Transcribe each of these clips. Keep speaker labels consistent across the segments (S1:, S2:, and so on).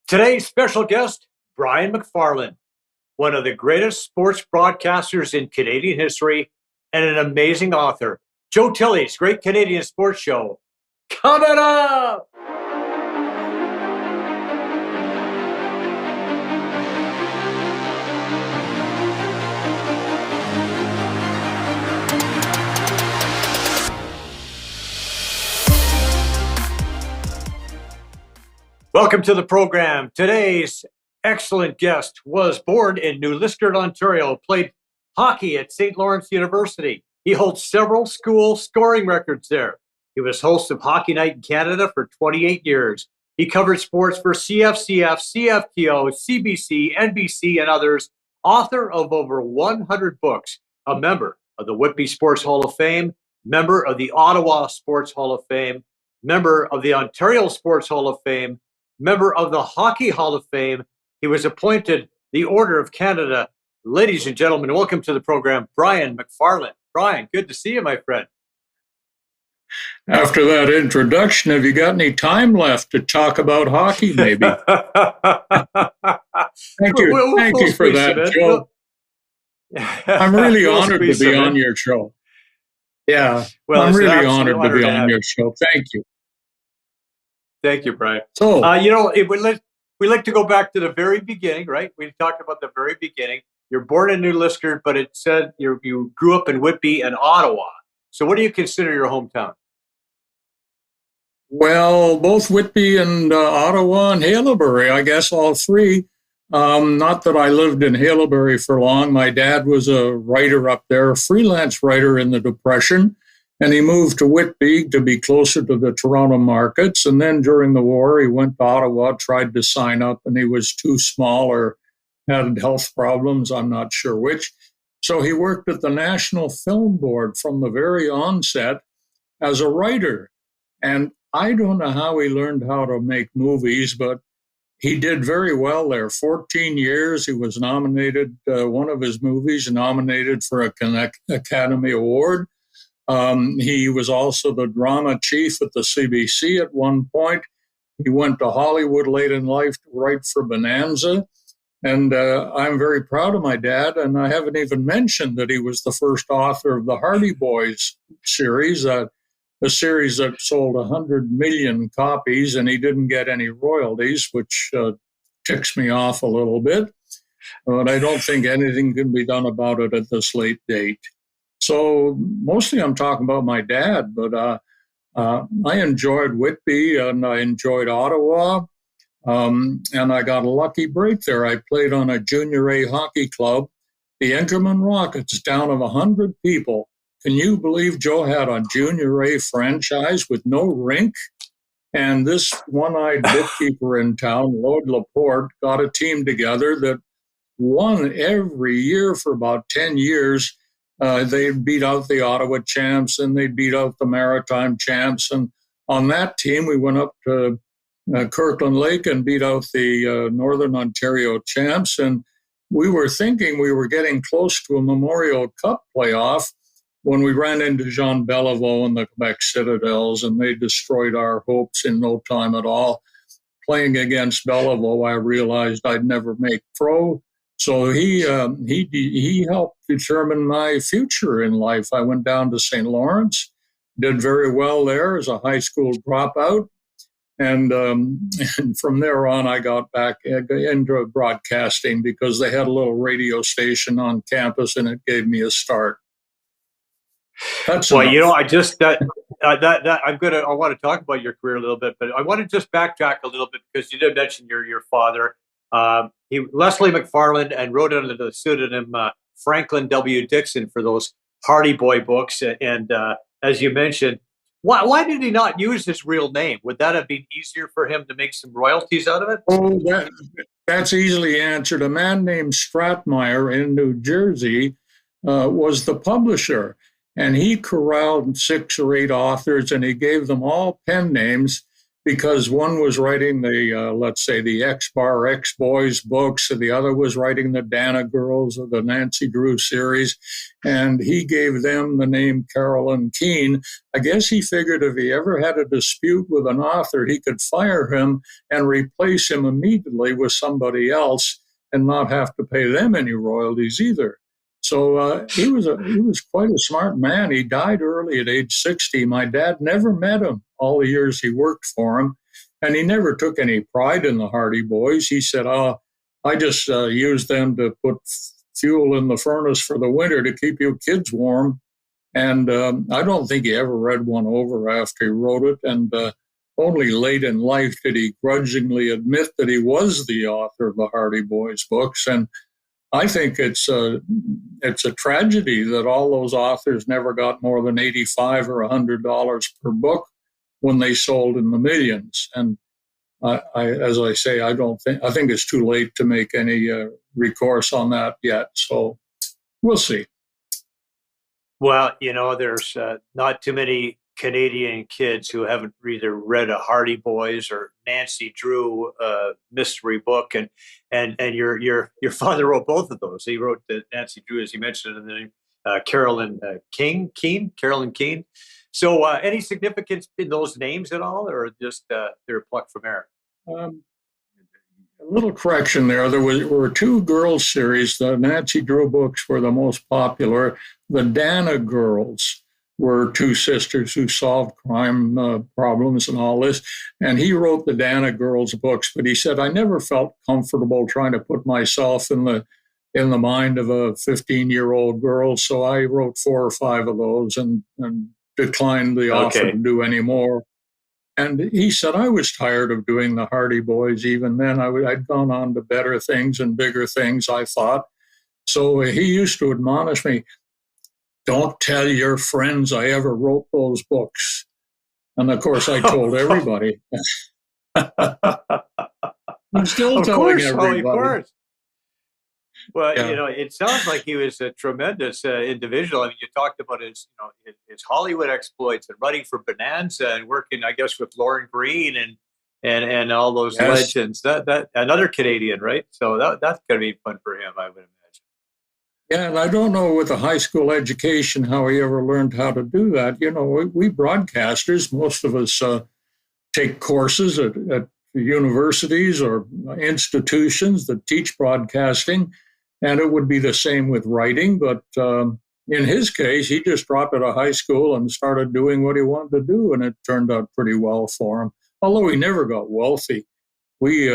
S1: Today's special guest, Brian McFarlane, one of the greatest sports broadcasters in Canadian history and an amazing author. Joe Tilley's Great Canadian Sports Show. Coming up! Welcome to the program. Today's excellent guest was born in New Liskeard, Ontario, played hockey at St. Lawrence University. He holds several school scoring records there. He was host of Hockey Night in Canada for 28 years. He covered sports for CFCF, CFTO, CBC, NBC, and others. Author of over 100 books, a member of the Whitby Sports Hall of Fame, member of the Ottawa Sports Hall of Fame, member of the Ontario Sports Hall of Fame, member of the Hockey Hall of Fame. He was appointed the Order of Canada. Ladies and gentlemen, welcome to the program, Brian McFarlane. Brian, good to see you, my friend.
S2: After that introduction, have you got any time left to talk about hockey, maybe? Thank you. Thank you for that, Joe. I'm really honored to be on your show. Yeah, well, I'm really honored to be on your show. Thank you.
S1: Thank you, Brian.
S2: So,
S1: we like to go back to the very beginning, right? We talked about the very beginning. You're born in New Liskeard, but it said you grew up in Whitby and Ottawa. So what do you consider your hometown?
S2: Well, both Whitby and Ottawa and Haileybury, I guess all three. Not that I lived in Haileybury for long. My dad was a writer up there, a freelance writer in the Depression. And he moved to Whitby to be closer to the Toronto markets. And then during the war, he went to Ottawa, tried to sign up, and he was too small or had health problems. I'm not sure which. So he worked at the National Film Board from the very onset as a writer. And I don't know how he learned how to make movies, but he did very well there. 14 years, he was nominated, one of his movies nominated for an Academy Award. He was also the drama chief at the CBC at one point. He went to Hollywood late in life to write for Bonanza. And I'm very proud of my dad. And I haven't even mentioned that he was the first author of the Hardy Boys series, a series that sold 100 million copies, and he didn't get any royalties, which ticks me off a little bit. But I don't think anything can be done about it at this late date. So mostly I'm talking about my dad, but I enjoyed Whitby and I enjoyed Ottawa, and I got a lucky break there. I played on a junior A hockey club, the Inkerman Rockets, town of 100 people. Can you believe Joe had a junior A franchise with no rink? And this one-eyed bookkeeper in town, Lloyd Laporte, got a team together that won every year for about 10 years. They beat out the Ottawa champs and they beat out the Maritime champs. And on that team, we went up to Kirkland Lake and beat out the Northern Ontario champs. And we were thinking we were getting close to a Memorial Cup playoff when we ran into Jean Beliveau and the Quebec Citadels, and they destroyed our hopes in no time at all. Playing against Beliveau, I realized I'd never make pro. So he helped determine my future in life. I went down to St. Lawrence, did very well there as a high school dropout. And from there on, I got back into broadcasting because they had a little radio station on campus and it gave me a start. That's
S1: well,
S2: enough.
S1: I want to talk about your career a little bit, but I want to just backtrack a little bit because you did mention your father. Leslie McFarlane, and wrote under the pseudonym Franklin W. Dixon for those Hardy Boy books. And as you mentioned, why did he not use his real name? Would that have been easier for him to make some royalties out of it?
S2: Oh, that's easily answered. A man named Stratmeyer in New Jersey was the publisher, and he corralled 6 or 8 authors, and he gave them all pen names. because one was writing let's say, the X-Bar X-Boys books, and the other was writing the Dana Girls or the Nancy Drew series, and he gave them the name Carolyn Keene. I guess he figured if he ever had a dispute with an author, he could fire him and replace him immediately with somebody else and not have to pay them any royalties either. So he was quite a smart man. He died early at age 60. My dad never met him all the years he worked for him, and he never took any pride in the Hardy Boys. He said, "Oh, I just used them to put fuel in the furnace for the winter to keep you kids warm." And I don't think he ever read one over after he wrote it. And only late in life did he grudgingly admit that he was the author of the Hardy Boys books. And I think it's a tragedy that all those authors never got more than $85 or $100 per book when they sold in the millions. And as I say, I think it's too late to make any recourse on that yet. So we'll see.
S1: Well, there's not too many Canadian kids who haven't either read a Hardy Boys or Nancy Drew mystery book, and your father wrote both of those. He wrote the Nancy Drew, as you mentioned, and then Carolyn Keene. So, any significance in those names at all, or just they're plucked from air?
S2: A little correction there. There were two girls series. The Nancy Drew books were the most popular. The Dana Girls were two sisters who solved crime problems and all this. And he wrote the Dana Girls books, but he said, I never felt comfortable trying to put myself in the mind of a 15-year-old girl. So I wrote 4 or 5 of those and declined the offer to do any more. And he said, I was tired of doing the Hardy Boys. Even then, I'd gone on to better things and bigger things, I thought. So he used to admonish me, don't tell your friends I ever wrote those books. And of course, I told everybody. I'm still telling everybody.
S1: Of course. Well, it sounds like he was a tremendous individual. I mean, you talked about his Hollywood exploits and running for Bonanza and working, I guess, with Lauren Green and all those legends. That another Canadian, right? So that's going to be fun for him, I would imagine.
S2: Yeah, and I don't know with a high school education how he ever learned how to do that. We broadcasters, most of us take courses at universities or institutions that teach broadcasting. And it would be the same with writing. But in his case, he just dropped out of high school and started doing what he wanted to do. And it turned out pretty well for him, although he never got wealthy. We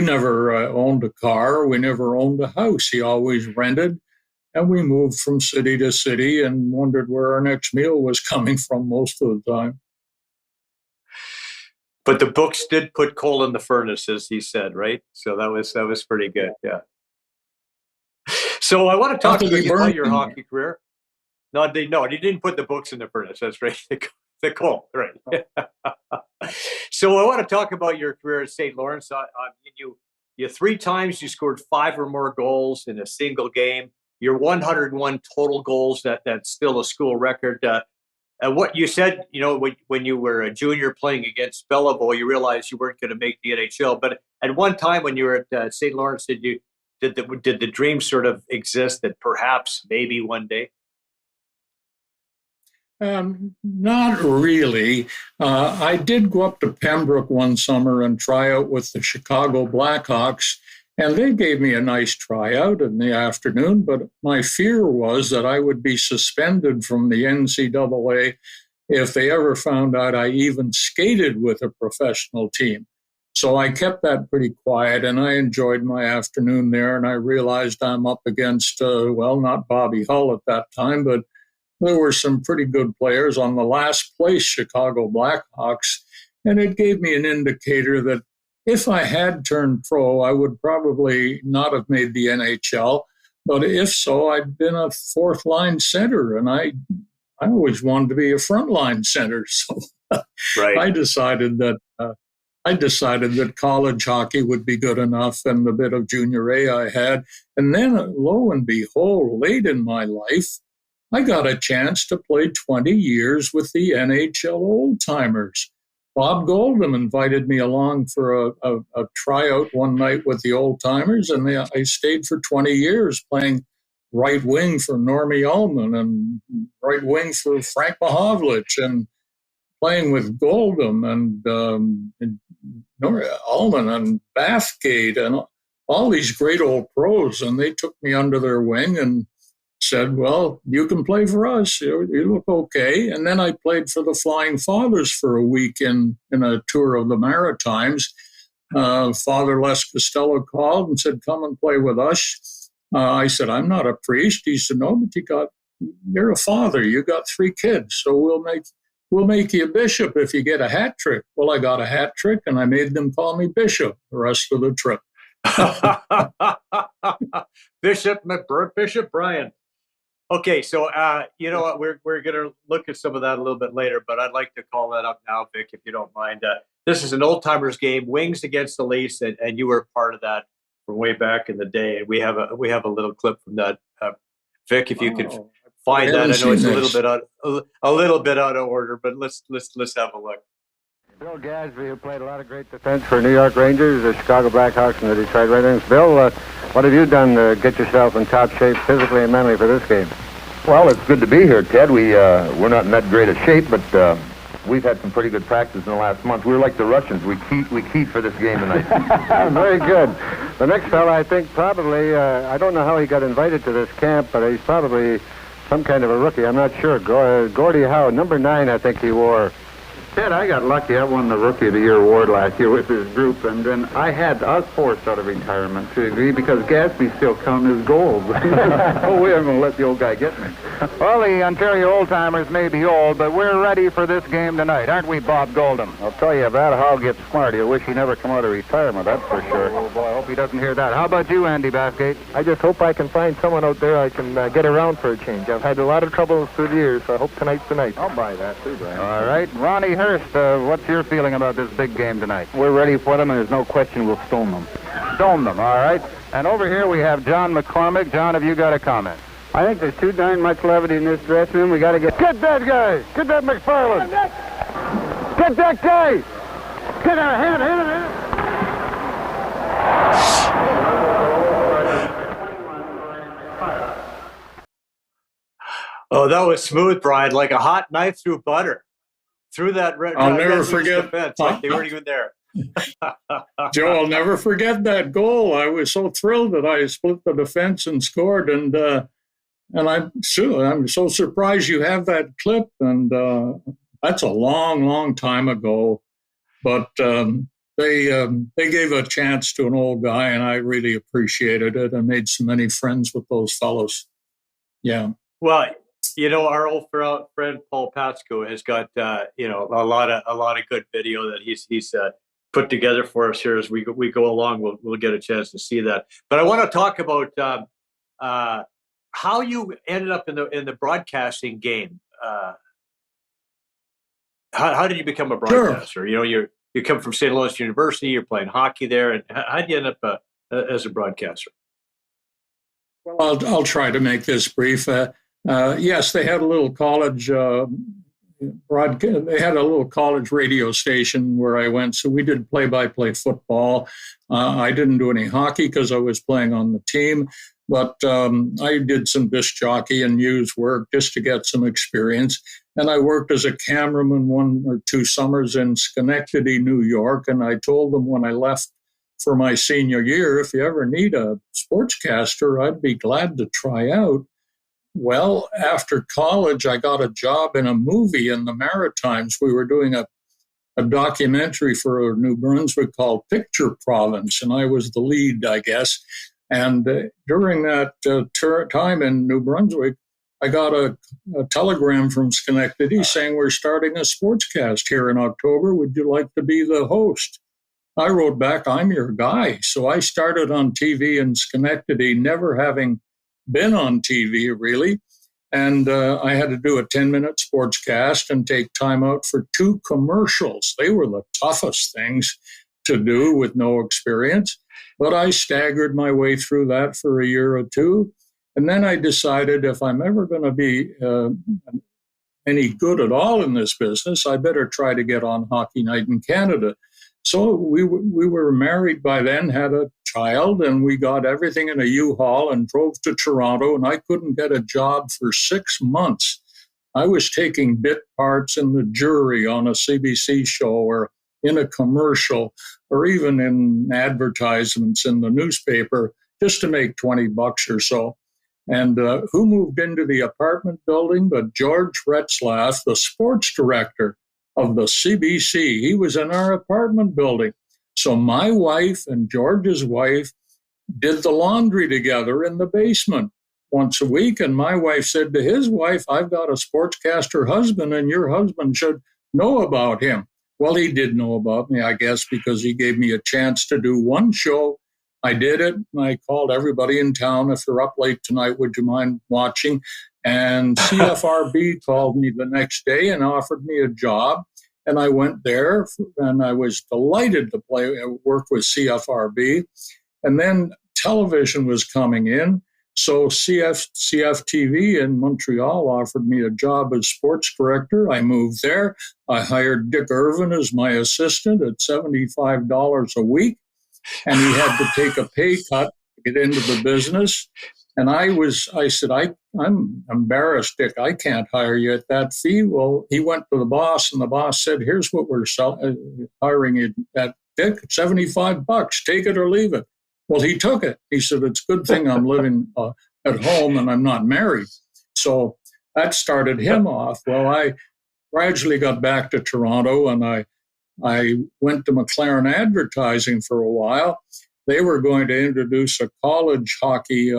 S2: never owned a car. We never owned a house. He always rented. And we moved from city to city and wondered where our next meal was coming from most of the time.
S1: But the books did put coal in the furnace, as he said, right? So that was pretty good, yeah. So I want to talk to you about your hockey career. No, he didn't put the books in the furnace. That's right, the coal, right? So I want to talk about your career at St. Lawrence. You 3 times you scored 5 or more goals in a single game. Your 101 total goals. That's still a school record. And what you said, when you were a junior playing against Belleville, you realized you weren't going to make the NHL. But at one time when you were at St. Lawrence, did the dream sort of exist that perhaps maybe one day?
S2: Not really. I did go up to Pembroke one summer and try out with the Chicago Blackhawks, and they gave me a nice tryout in the afternoon, but my fear was that I would be suspended from the NCAA if they ever found out I even skated with a professional team. So I kept that pretty quiet, and I enjoyed my afternoon there, and I realized I'm up against, not Bobby Hull at that time, but there were some pretty good players on the last place Chicago Blackhawks, and it gave me an indicator that if I had turned pro, I would probably not have made the NHL, but if so, I'd been a 4th-line center, and I always wanted to be a front-line center, so right. I decided that college hockey would be good enough and the bit of junior A I had. And then, lo and behold, late in my life, I got a chance to play 20 years with the NHL old-timers. Bob Goldham invited me along for a tryout one night with the Old Timers, and I stayed for 20 years playing right wing for Normie Ullman and right wing for Frank Mahovlich, and playing with Goldham and Ullman and Bathgate and all these great old pros. And they took me under their wing and said, well, you can play for us. You look okay. And then I played for the Flying Fathers for a week in a tour of the Maritimes. Father Les Costello called and said, come and play with us. I said, I'm not a priest. He said, no, but you're a father. You got 3 kids. So we'll make you a bishop if you get a hat trick. Well, I got a hat trick, and I made them call me Bishop the rest of the trip.
S1: Bishop Brian. Okay, so you know what? We're going to look at some of that a little bit later, but I'd like to call that up now, Vic, if you don't mind. This is an Old Timers game, Wings against the Leafs, and you were part of that from way back in the day. We have a little clip from that, Vic, if you could find that. I know it's a little bit out of order, but let's have a look.
S3: Bill Gadsby, who played a lot of great defense for New York Rangers, the Chicago Blackhawks, and the Detroit Red Wings. Bill, what have you done to get yourself in top shape physically and mentally for this game?
S4: Well, it's good to be here, Ted. We're not in that great a shape, but we've had some pretty good practice in the last month. We were like the Russians. We keyed for this game tonight.
S3: Very good. The next fella, I think, probably, I don't know how he got invited to this camp, but he's probably some kind of a rookie. I'm not sure. Gordie Howe, number 9, I think he wore.
S5: Ted, I got lucky. I won the Rookie of the Year award last year with this group, and then I was forced out of retirement to agree because Gadsby still counting his gold. Oh, we aren't going to let the old guy get me.
S3: Well, the Ontario Old-Timers may be old, but we're ready for this game tonight, aren't we, Bob Goldham?
S5: I'll tell you, if that Howe gets smart, he'll wish he never come out of retirement, that's for sure.
S3: Oh, boy, I hope he doesn't hear that. How about you, Andy Bathgate?
S6: I just hope I can find someone out there I can get around for a change. I've had a lot of trouble through the years, so I hope tonight's the night.
S5: I'll buy that, too, Brian.
S3: All right. Ronnie Hurst, what's your feeling about this big game tonight?
S5: We're ready for them, and there's no question we'll stone them.
S3: Stone them, all right. And over here we have John McCormick. John, have you got a comment?
S6: I think there's too darn much levity in this dressing room. We got to get that guy. Get that McFarlane. Get that guy. Get our hand. Hit it.
S1: Oh, that was smooth, Brian, like a hot knife through butter. Through that red.
S2: I'll never forget.
S1: Defense, like they weren't even there.
S2: Joe, I'll never forget that goal. I was so thrilled that I split the defense and scored, and I'm so surprised you have that clip. And that's a long time ago, but they gave a chance to an old guy, and I really appreciated it. I made so many friends with those fellows. Yeah.
S1: Well, you know, our old friend Paul Patsko has got a lot of good video that he's put together for us here as we go along. We'll get a chance to see that. But I want to talk about how you ended up in the broadcasting game. How did you become a broadcaster? Sure. You know, you come from St. Louis University. You're playing hockey there, and how did you end up as a broadcaster?
S2: Well, I'll try to make this brief. Yes, they had a little college They had a little college radio station where I went, so we did play-by-play football. I didn't do any hockey because I was playing on the team, but I did some disc jockey and news work just to get some experience. And I worked as a cameraman 1 or 2 summers in Schenectady, New York, and I told them when I left for my senior year, if you ever need a sportscaster, I'd be glad to try out. Well, after college, I got a job in a movie in the Maritimes. We were doing a documentary for New Brunswick called Picture Province, and I was the lead, I guess. And during that time in New Brunswick, I got a telegram from Schenectady saying, we're starting a sportscast here in October. Would you like to be the host? I wrote back, I'm your guy. So I started on TV in Schenectady, never having been on TV, really. And I had to do a 10-minute sportscast and take time out for 2 commercials. They were the toughest things to do with no experience. But I staggered my way through that for a year or 2. And then I decided if I'm ever going to be any good at all in this business, I better try to get on Hockey Night in Canada. So we were married by then, had a child, and we got everything in a U-Haul and drove to Toronto, and I couldn't get a job for 6 months. I was taking bit parts in the jury on a CBC show or in a commercial or even in advertisements in the newspaper just to make $20 or so. And who moved into the apartment building but George Retzlaff, the sports director of the CBC. He was in our apartment building. So my wife and George's wife did the laundry together in the basement once a week. And my wife said to his wife, I've got a sportscaster husband and your husband should know about him. Well, he did know about me, I guess, because he gave me a chance to do one show. I did it, and I called everybody in town, if you're up late tonight, would you mind watching? And CFRB called me the next day and offered me a job. And I went there, and I was delighted to work with CFRB. And then television was coming in. So CFTV in Montreal offered me a job as sports director. I moved there. I hired Dick Irvin as my assistant at $75 a week. And he had to take a pay cut to get into the business. And I said, I'm embarrassed, Dick. I can't hire you at that fee. Well, he went to the boss, and the boss said, here's what we're hiring you at, Dick, $75. Take it or leave it. Well, he took it. He said, it's a good thing I'm living at home and I'm not married. So that started him off. Well, I gradually got back to Toronto, and I went to McFarlane Advertising for a while. They were going to introduce a college hockey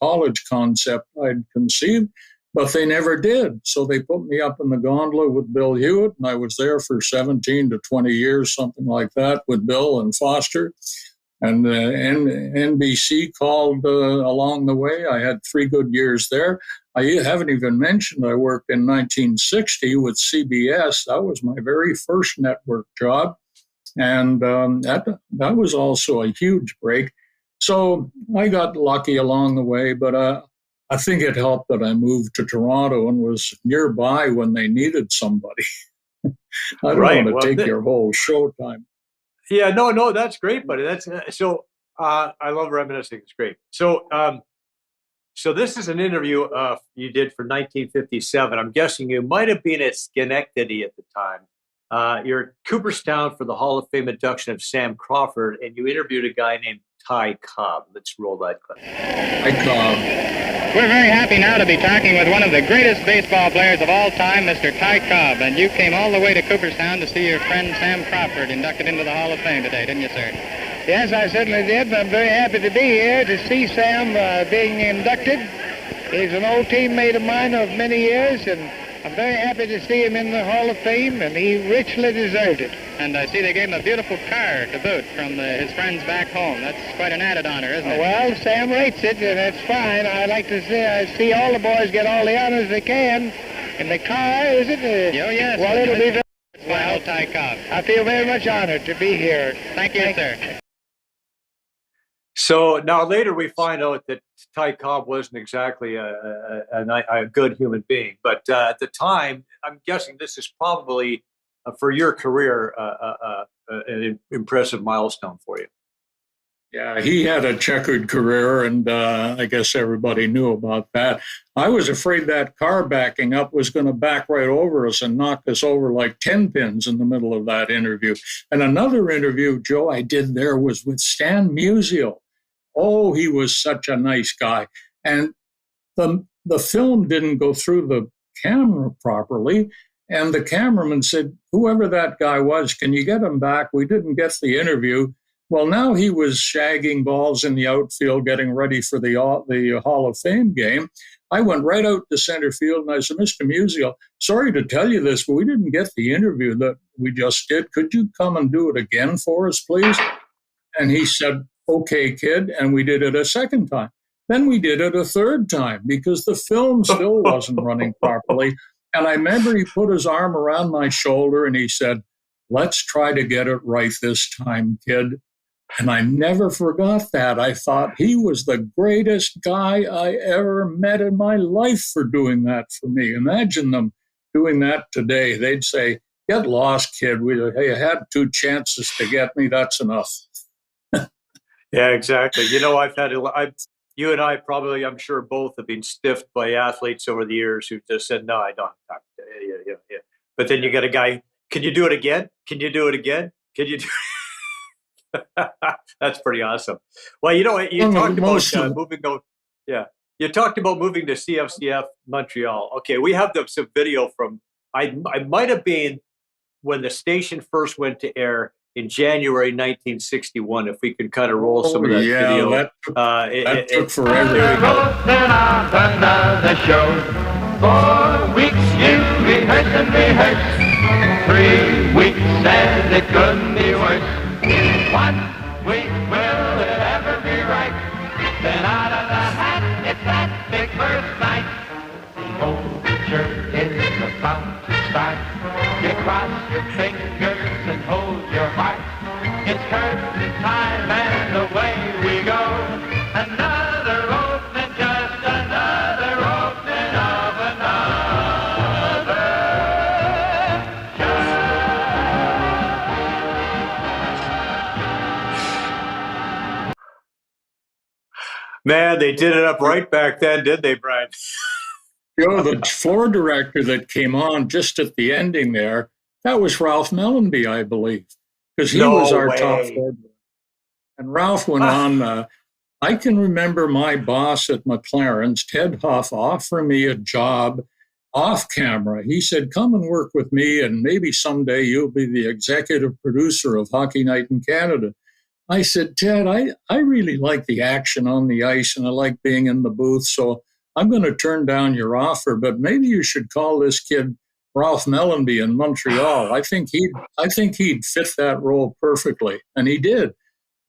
S2: college concept I'd conceived, but they never did. So they put me up in the gondola with Bill Hewitt, and I was there for 17 to 20 years, something like that, with Bill and Foster. And NBC called along the way. I had 3 good years there. I haven't even mentioned I worked in 1960 with CBS. That was my very first network job. And that was also a huge break. So I got lucky along the way, but I think it helped that I moved to Toronto and was nearby when they needed somebody. I don't want to take your whole show time.
S1: Yeah, no, that's great, buddy. That's I love reminiscing. It's great. So this is an interview you did for 1957. I'm guessing you might have been at Schenectady at the time. You're at Cooperstown for the Hall of Fame induction of Sam Crawford, and you interviewed a guy named Ty Cobb. Let's roll that clip.
S2: Ty Cobb.
S7: We're very happy now to be talking with one of the greatest baseball players of all time, Mr. Ty Cobb. And you came all the way to Cooperstown to see your friend Sam Crawford inducted into the Hall of Fame today, didn't you, sir?
S8: Yes, I certainly did. I'm very happy to be here to see Sam being inducted. He's an old teammate of mine of many years, and I'm very happy to see him in the Hall of Fame, and he richly deserved it.
S7: And I see they gave him a beautiful car to boot from his friends back home. That's quite an added honor, isn't it?
S8: Well, Sam rates it, and that's fine. I like to see all the boys get all the honors they can. In the car, is it?
S7: Oh, yes.
S8: Well, it'll be very
S7: well, Ty Cobb.
S8: I feel very much honored to be here.
S7: Thank you, sir.
S1: So now later we find out that Ty Cobb wasn't exactly a good human being. But at the time, I'm guessing this is probably, for your career, an impressive milestone for you.
S2: Yeah, he had a checkered career, and I guess everybody knew about that. I was afraid that car backing up was going to back right over us and knock us over like 10 pins in the middle of that interview. And another interview, Joe, I did there was with Stan Musial. Oh, he was such a nice guy. And the film didn't go through the camera properly. And the cameraman said, whoever that guy was, can you get him back? We didn't get the interview. Well, now he was shagging balls in the outfield, getting ready for the Hall of Fame game. I went right out to center field, and I said, Mr. Musial, sorry to tell you this, but we didn't get the interview that we just did. Could you come and do it again for us, please? And he said, okay, kid. And we did it a second time. Then we did it a third time because the film still wasn't running properly. And I remember he put his arm around my shoulder and he said, let's try to get it right this time, kid. And I never forgot that. I thought he was the greatest guy I ever met in my life for doing that for me. Imagine them doing that today, they'd say, "Get lost, kid. You had 2 chances to get me. That's enough."
S1: Yeah, exactly. You and I probably, I'm sure, both have been stiffed by athletes over the years who just said, "No, I don't." Yeah. But then you got a guy. Can you do it again? Can you do it again? Can you do? That's pretty awesome. Well, you talked about moving. Yeah, you talked about moving to CFCF Montreal. Okay, we have some video from. I might have been when the station first went to air in January 1961. If we could kind of roll some of that video.
S2: That took forever.
S1: There we go.
S9: Another show. 4 weeks you rehearsed and rehearsed. 3 weeks and it couldn't be worse. 1 week, will it ever be right? Then out of the hat, it's that big first night. The overture is about to start. You cross your fingers and hold your heart. It's curtain time and away we go. Another opening, just another opening of another show.
S1: Man, they did it up right back then, did they, Brian?
S2: The floor director that came on just at the ending there, that was Ralph Mellenby, I believe, because he was our top floor director. And Ralph went on. I can remember my boss at McLaren's, Ted Huff, offering me a job off camera. He said, "Come and work with me, and maybe someday you'll be the executive producer of Hockey Night in Canada." I said, "Ted, I really like the action on the ice, and I like being in the booth, so I'm going to turn down your offer, but maybe you should call this kid Ralph Mellenby in Montreal. I think he'd fit that role perfectly," and he did.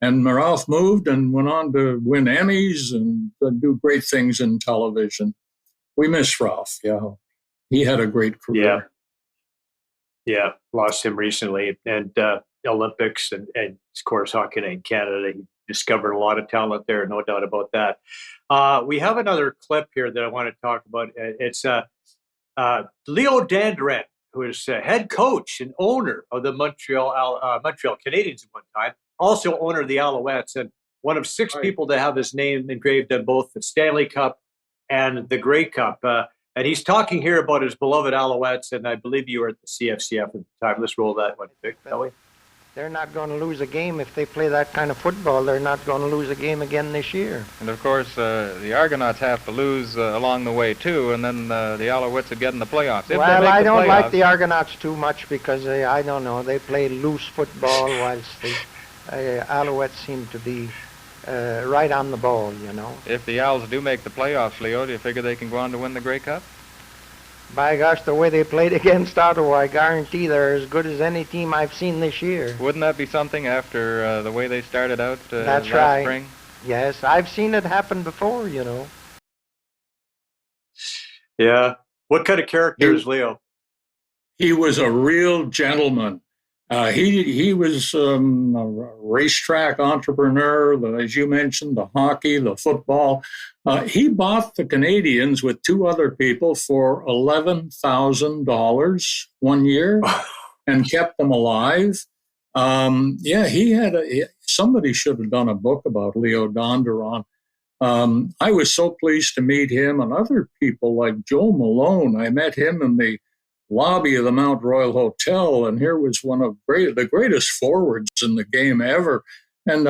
S2: And Ralph moved and went on to win Emmys and do great things in television. We miss Ralph. Yeah, he had a great career.
S1: Yeah, lost him recently, and Olympics and of course Hockey Night in Canada. He discovered a lot of talent there, no doubt about that. We have another clip here that I want to talk about. It's Leo Dandurand, who is head coach and owner of the Montreal Canadiens at one time, also owner of the Alouettes, and one of 6 people to have his name engraved on both the Stanley Cup and the Grey Cup. And he's talking here about his beloved Alouettes, and I believe you were at the CFCF at the time. Let's roll that one, Tilley.
S10: They're not going to lose a game if they play that kind of football. They're not going to lose a game again this year.
S7: And of course, the Argonauts have to lose along the way too, and then the Alouettes would get in the playoffs.
S10: Well, I don't like the Argonauts too much because I don't know, they play loose football whilst the Alouettes seem to be right on the ball, you know.
S7: If the Owls do make the playoffs, Leo, do you figure they can go on to win the Grey Cup?
S10: By gosh, the way they played against Ottawa, I guarantee they're as good as any team I've seen this year.
S7: Wouldn't that be something after the way they started out
S10: That's
S7: last
S10: right.
S7: spring?
S10: Yes, I've seen it happen before, you know.
S1: Yeah. What kind of character is Leo?
S2: He was a real gentleman. He was a racetrack entrepreneur, as you mentioned, the hockey, the football. He bought the Canadiens with 2 other people for $11,000 one year and kept them alive. Somebody should have done a book about Leo Dandurand. I was so pleased to meet him and other people like Joe Malone. I met him in the lobby of the Mount Royal Hotel, and here was one of the greatest forwards in the game ever. And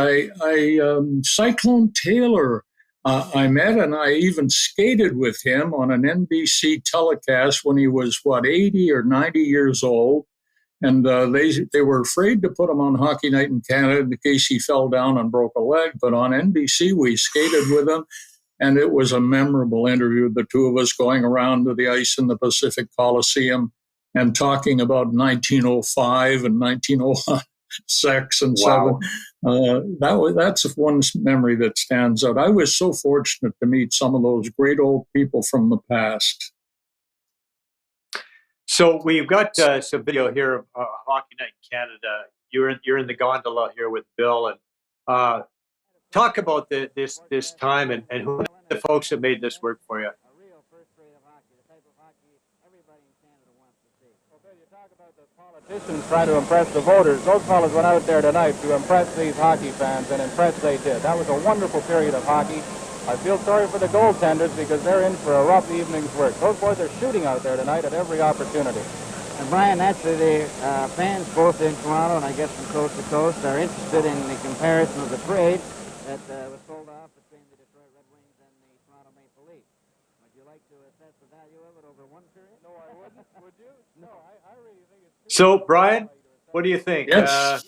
S2: Cyclone Taylor, I met, and I even skated with him on an NBC telecast when he was 80 or 90 years old. And they were afraid to put him on Hockey Night in Canada in case he fell down and broke a leg. But on NBC, we skated with him. And it was a memorable interview, the 2 of us going around to the ice in the Pacific Coliseum and talking about 1905 and 1906 and
S1: Wow.
S2: 7. That's one memory that stands out. I was so fortunate to meet some of those great old people from the past.
S1: So we've got some video here of Hockey Night in Canada. You're in the gondola here with Bill, and talk about this time and who the folks that made this work for you.
S11: A real first grade of hockey, the type of hockey everybody in Canada wants Politicians trying to impress the voters. Those fellas went out there tonight to impress these hockey fans, and impress they did. That was a wonderful period of hockey. I feel sorry for the goaltenders because they're in for a rough evening's work. Those boys are shooting out there tonight at every opportunity.
S12: And Brian, naturally, the fans both in Toronto and I guess from coast to coast are interested in the comparison of the trade that was sold off between the Detroit Red Wings and the Toronto Maple Leafs. Would you like to assess the value of it over one period?
S11: No, I wouldn't. Would you? No, I really think it's...
S1: So, Brian, what do you think?
S2: Yes.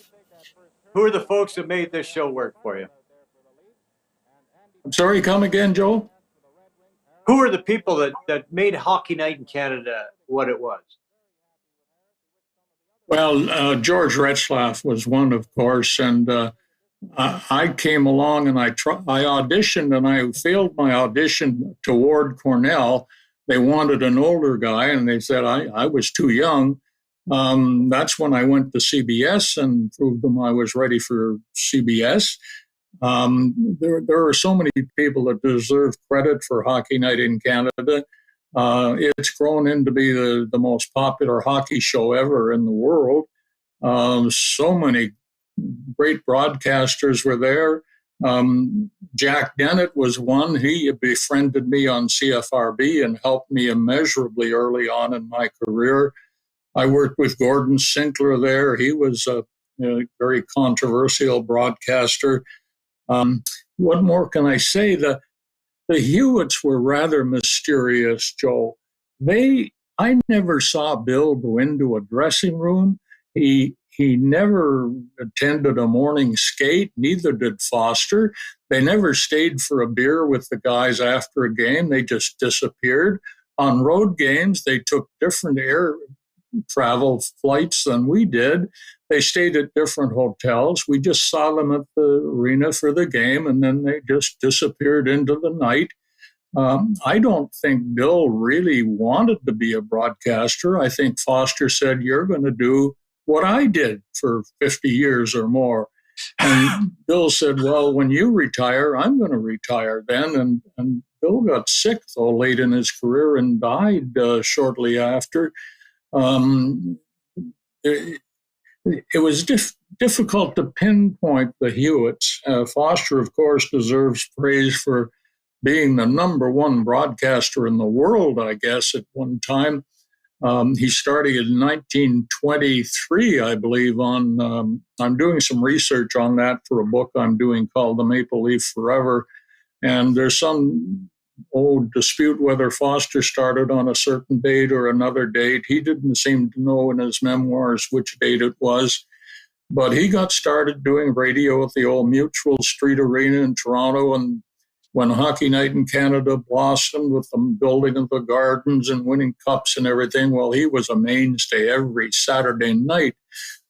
S1: Who are the folks that made this show work for you?
S2: I'm sorry, come again, Joe?
S1: Who are the people that made Hockey Night in Canada what it was?
S2: Well, George Retzlaff was one, of course, and I came along and I auditioned, and I failed my audition toward Cornell. They wanted an older guy, and they said I was too young. That's when I went to CBS and proved them I was ready for CBS. There are so many people that deserve credit for Hockey Night in Canada. It's grown into be the most popular hockey show ever in the world. So many great broadcasters were there. Jack Dennett was one. He befriended me on CFRB and helped me immeasurably early on in my career. I worked with Gordon Sinclair there. He was a very controversial broadcaster. What more can I say? The Hewitts were rather mysterious, Joe. I never saw Bill go into a dressing room. He never attended a morning skate, neither did Foster. They never stayed for a beer with the guys after a game. They just disappeared. On road games, they took different air travel flights than we did. They stayed at different hotels. We just saw them at the arena for the game, and then they just disappeared into the night. I don't think Bill really wanted to be a broadcaster. I think Foster said, "You're going to do what I did for 50 years or more." And Bill said, "Well, when you retire, I'm going to retire then." And Bill got sick, though, late in his career and died shortly after. It was difficult to pinpoint the Hewitts. Foster, of course, deserves praise for being the number one broadcaster in the world, I guess, at one time. He started in 1923, I believe, I'm doing some research on that for a book I'm doing called The Maple Leaf Forever. And there's some old dispute whether Foster started on a certain date or another date. He didn't seem to know in his memoirs which date it was. But he got started doing radio at the old Mutual Street Arena in Toronto, and when Hockey Night in Canada blossomed with the building of the gardens and winning cups and everything, well, he was a mainstay every Saturday night.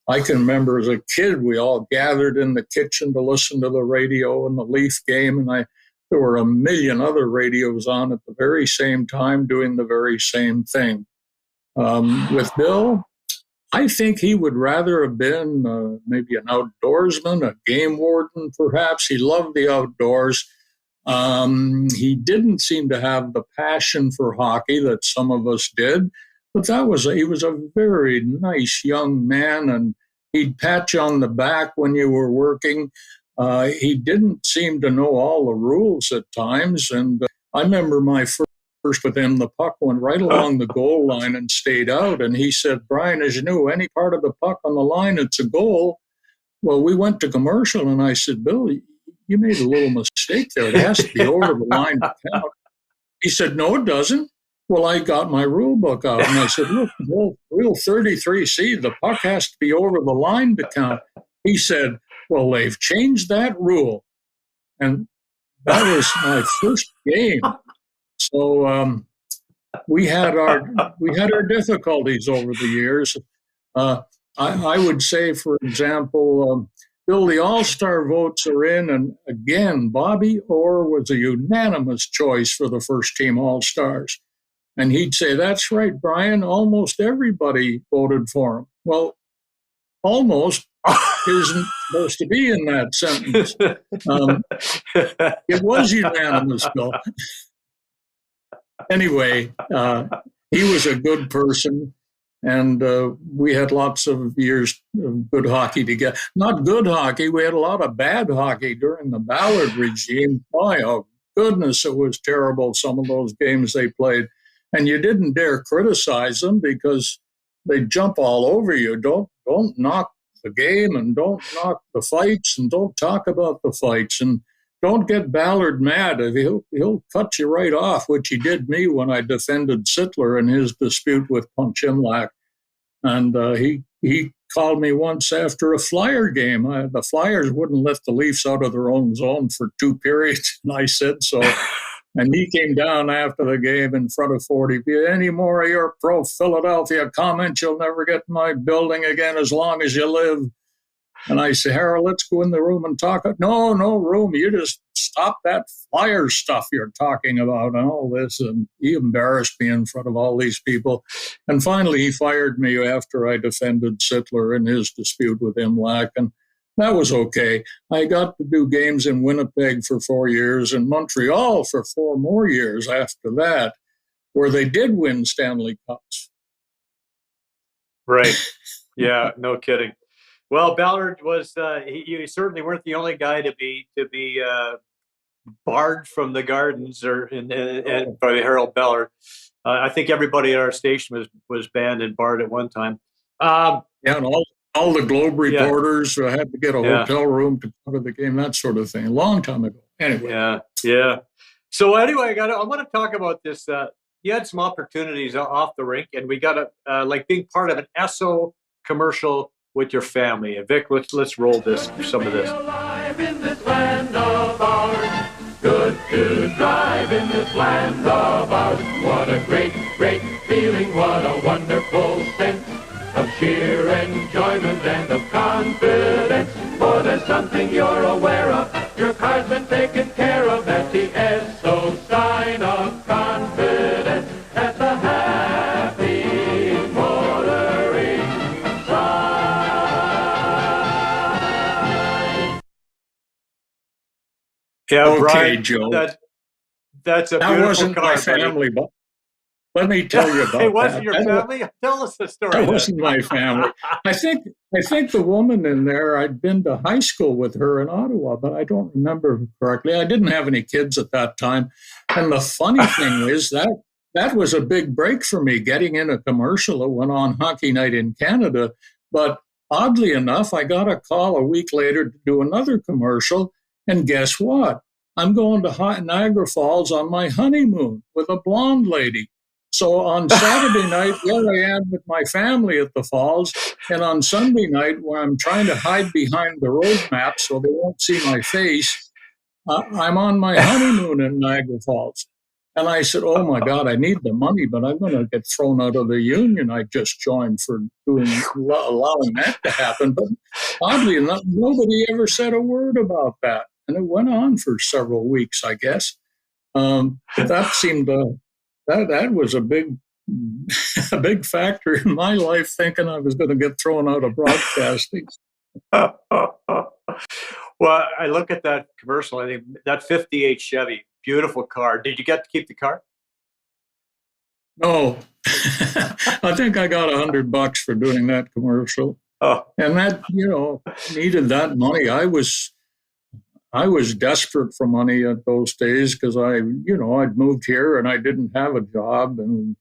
S2: I can remember as a kid, we all gathered in the kitchen to listen to the radio and the Leaf game, and there were a million other radios on at the very same time doing the very same thing. With Bill, I think he would rather have been maybe an outdoorsman, a game warden, perhaps. He loved the outdoors. He didn't seem to have the passion for hockey that some of us did, but he was a very nice young man, and he'd pat you on the back when you were working. He didn't seem to know all the rules at times, and I remember my first with him, the puck went right along the goal line and stayed out, and he said, "Brian, as you knew, any part of the puck on the line, it's a goal." Well, we went to commercial, and I said, "Bill, you made a little mistake there. It has to be over the line to count." He said, "No, it doesn't." Well, I got my rule book out, and I said, "Look, Rule 33C, the puck has to be over the line to count." He said, "Well, they've changed that rule." And that was my first game. So we had our difficulties over the years. I would say, for example, Bill, the All-Star votes are in, and again, Bobby Orr was a unanimous choice for the first team All-Stars. And he'd say, "That's right, Brian, almost everybody voted for him." Well, almost isn't supposed to be in that sentence. It was unanimous, Bill. Anyway, he was a good person. And we had lots of years of good hockey together. Not good hockey, we had a lot of bad hockey during the Ballard regime. Oh, goodness, it was terrible, some of those games they played. And you didn't dare criticize them because they'd jump all over you. Don't knock the game, and don't knock the fights, and don't talk about the fights, and don't get Ballard mad. He'll cut you right off, which he did me when I defended Sittler in his dispute with Punchimlack. And he called me once after a Flyer game. The Flyers wouldn't let the Leafs out of their own zone for 2 periods, and I said so. And he came down after the game in front of 40 people. Any more of your pro-Philadelphia comments, you'll never get in my building again as long as you live. And I said, Harold, let's go in the room and talk. No room. You just stop that Flyer stuff you're talking about and all this. And he embarrassed me in front of all these people. And finally, he fired me after I defended Sittler in his dispute with Imlach. And that was okay. I got to do games in Winnipeg for 4 years and Montreal for 4 more years after that, where they did win Stanley Cups.
S1: Right. Yeah, no kidding. Well, Ballard was, you certainly weren't the only guy to be barred from the Gardens and by Harold Ballard. I think everybody at our station was banned and barred at one time.
S2: Yeah, and all the Globe reporters had to get a hotel room to cover the game, that sort of thing, a long time ago. Anyway.
S1: Yeah. So anyway, I want to talk about this. You had some opportunities off the rink, and we got like being part of an Esso commercial with your family. Vic, let's roll some of this.
S9: Alive in this land of ours. Good to drive in this land of ours. What a great, great feeling. What a wonderful sense of sheer enjoyment and of confidence. For there's something you're aware of. Your car's been taken care of at the Esso sign of confidence. At the happy motoring sign.
S1: Yeah,
S2: okay,
S1: Brian,
S2: Joe.
S1: That's a
S2: that
S1: beautiful
S2: wasn't
S1: car,
S2: my family, but let me tell you about that.
S1: It wasn't your family? Tell us the story.
S2: That wasn't my family. I think the woman in there, I'd been to high school with her in Ottawa, but I don't remember correctly. I didn't have any kids at that time. And the funny thing is that was a big break for me, getting in a commercial that went on Hockey Night in Canada. But oddly enough, I got a call a week later to do another commercial. And guess what? I'm going to Niagara Falls on my honeymoon with a blonde lady. So on Saturday night, there I am with my family at the falls. And on Sunday night, where I'm trying to hide behind the road map so they won't see my face, I'm on my honeymoon in Niagara Falls. And I said, oh, my God, I need the money, but I'm going to get thrown out of the union I just joined for allowing that to happen. But oddly enough, nobody ever said a word about that. And it went on for several weeks, I guess. That seemed that was a big factor in my life, thinking I was going to get thrown out of broadcasting.
S1: Well, I look at that commercial. I think that '58 Chevy, beautiful car. Did you get to keep the car?
S2: No, I think I got $100 for doing that commercial.
S1: Oh,
S2: and that needed that money. I was desperate for money at those days because I'd moved here and I didn't have a job, and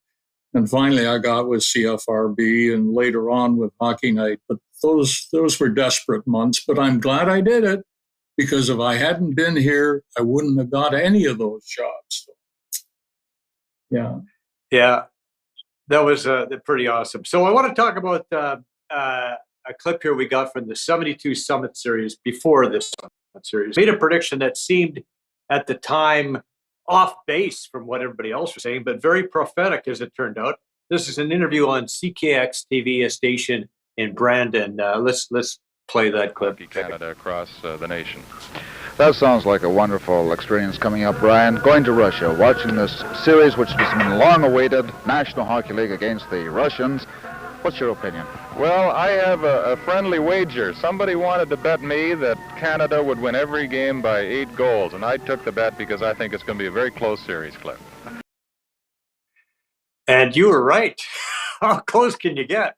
S2: finally I got with CFRB and later on with Hockey Night. But those were desperate months. But I'm glad I did it, because if I hadn't been here, I wouldn't have got any of those jobs. So,
S1: yeah, that was pretty awesome. So I want to talk about a clip here we got from the '72 Summit Series before this series. Made a prediction that seemed at the time off base from what everybody else was saying, but very prophetic as it turned out. This is an interview on CKX TV, a station in Brandon. Let's play that clip.
S13: Canada across the nation. That sounds like a wonderful experience coming up, Brian. Going to Russia, watching this series, which has been long awaited, National Hockey League against the Russians. What's your opinion?
S14: Well, I have a friendly wager. Somebody wanted to bet me that Canada would win every game by 8 goals, and I took the bet because I think it's going to be a very close series, Cliff.
S1: And you were right. How close can you get?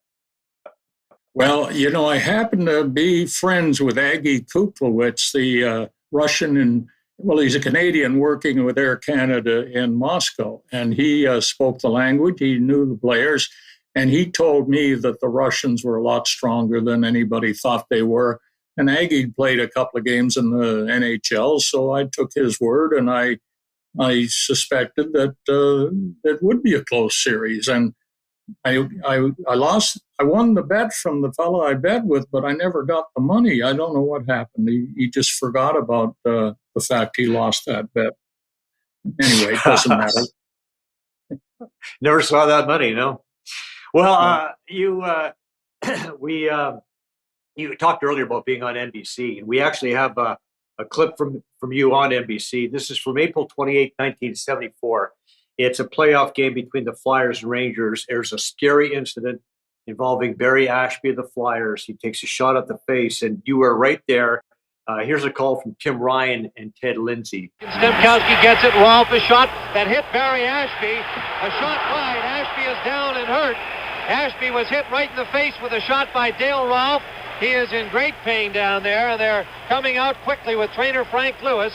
S2: Well, you know, I happen to be friends with Aggie Kuklowitz, the Russian, and well, he's a Canadian working with Air Canada in Moscow, and he spoke the language. He knew the players, and he told me that the Russians were a lot stronger than anybody thought they were. And Aggie played a couple of games in the NHL, so I took his word, and I suspected that it would be a close series, and I lost. I won the bet from the fellow I bet with, but I never got the money. I don't know what happened. He just forgot about the fact he lost that bet. Anyway, it doesn't matter.
S1: Never saw that money, no. Well, you talked earlier about being on NBC, and we actually have a clip from you on NBC. This is from April 28, 1974. It's a playoff game between the Flyers and Rangers. There's a scary incident involving Barry Ashby of the Flyers. He takes a shot at the face, and you were right there. Here's a call from Tim Ryan and Ted Lindsay.
S15: Stemkowski gets it. Rolfe, a shot that hit Barry Ashby. A shot wide. Ashby is down and hurt. Ashby was hit right in the face with a shot by Dale Rolfe. He is in great pain down there, and they're coming out quickly with trainer Frank Lewis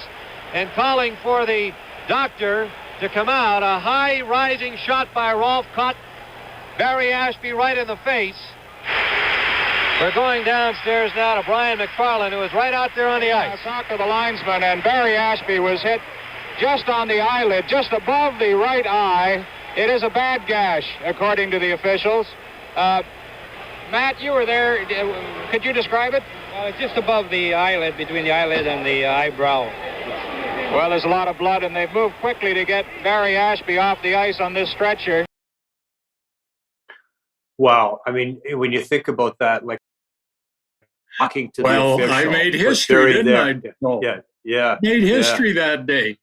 S15: and calling for the doctor to come out. A high rising shot by Rolfe caught Barry Ashby right in the face. We're going downstairs now to Brian McFarlane, who is right out there on the ice.
S16: Talk to the linesman, and Barry Ashby was hit just on the eyelid, just above the right eye. It is a bad gash, according to the officials. Matt, you were there. Could you describe it?
S15: It's just above the eyelid, between the eyelid and the eyebrow.
S16: Well, there's a lot of blood, and they've moved quickly to get Barry Ashby off the ice on this stretcher.
S1: Wow. I mean, when you think about that, like talking to the official.
S2: I made history, didn't I?
S1: No. Yeah.
S2: Made history that day.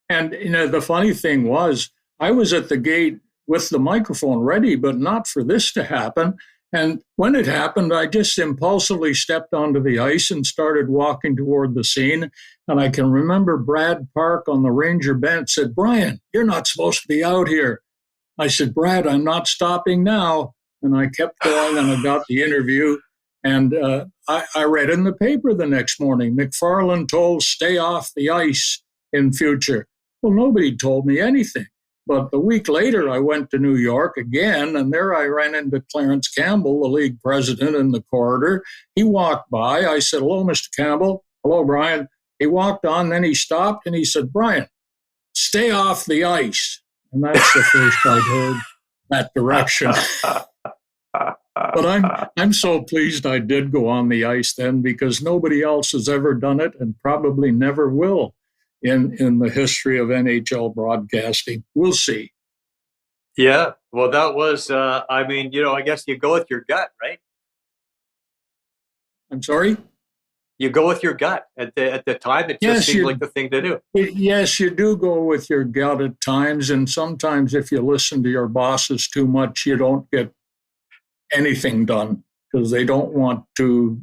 S2: And, you know, the funny thing was, I was at the gate with the microphone ready, but not for this to happen. And when it happened, I just impulsively stepped onto the ice and started walking toward the scene. And I can remember Brad Park on the Ranger bench said, "Brian, you're not supposed to be out here." I said, "Brad, I'm not stopping now." And I kept going, and I got the interview. And I read in the paper the next morning, McFarlane told stay off the ice in future. Well, nobody told me anything. But a week later, I went to New York again, and there I ran into Clarence Campbell, the league president, in the corridor. He walked by. I said, "Hello, Mr. Campbell." "Hello, Brian." He walked on, then he stopped, and he said, "Brian, stay off the ice." And that's the first I'd heard that direction. But I'm so pleased I did go on the ice then, because nobody else has ever done it and probably never will in the history of NHL broadcasting. We'll see.
S1: Yeah. Well, that was, I mean, you know, I guess you go with your gut, right?
S2: I'm sorry?
S1: You go with your gut. At the time, it just seemed like the thing to do.
S2: Yes, you do go with your gut at times. And sometimes if you listen to your bosses too much, you don't get anything done because they don't want to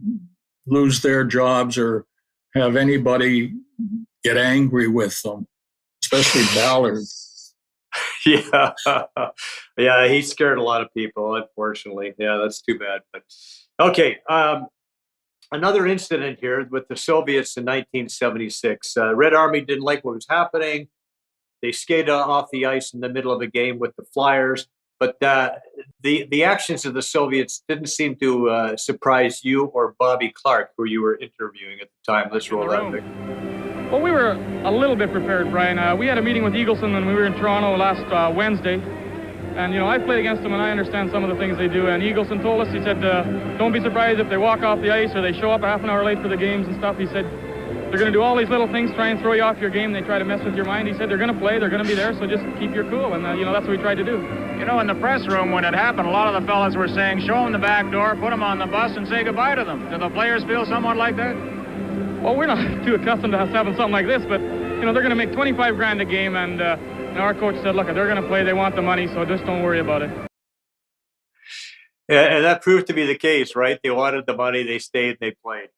S2: lose their jobs or have anybody get angry with them, especially Ballard.
S1: Yeah. Yeah, he scared a lot of people, unfortunately. Yeah, that's too bad. But okay, another incident here with the Soviets in 1976. Red Army didn't like what was happening. They skated off the ice in the middle of a game with the Flyers. But the actions of the Soviets didn't seem to surprise you or Bobby Clark, who you were interviewing at the time. Let's roll that, Vic.
S17: Well, we were a little bit prepared, Brian. We had a meeting with Eagleson when we were in Toronto last Wednesday. And, you know, I played against them, and I understand some of the things they do. And Eagleson told us, he said, don't be surprised if they walk off the ice or they show up a half an hour late for the games and stuff. He said, they're going to do all these little things, try and throw you off your game. They try to mess with your mind. He said, they're going to play, they're going to be there, so just keep your cool. And, you know, that's what we tried to do.
S11: You know, in the press room when it happened, a lot of the fellas were saying, show them the back door, put them on the bus, and say goodbye to them. Do the players feel somewhat like that?
S17: Well, we're not too accustomed to us having something like this, but, you know, they're going to make $25,000 a game, and our coach said, look, they're going to play, they want the money, so just don't worry about it.
S1: Yeah, and that proved to be the case, right? They wanted the money, they stayed, they played.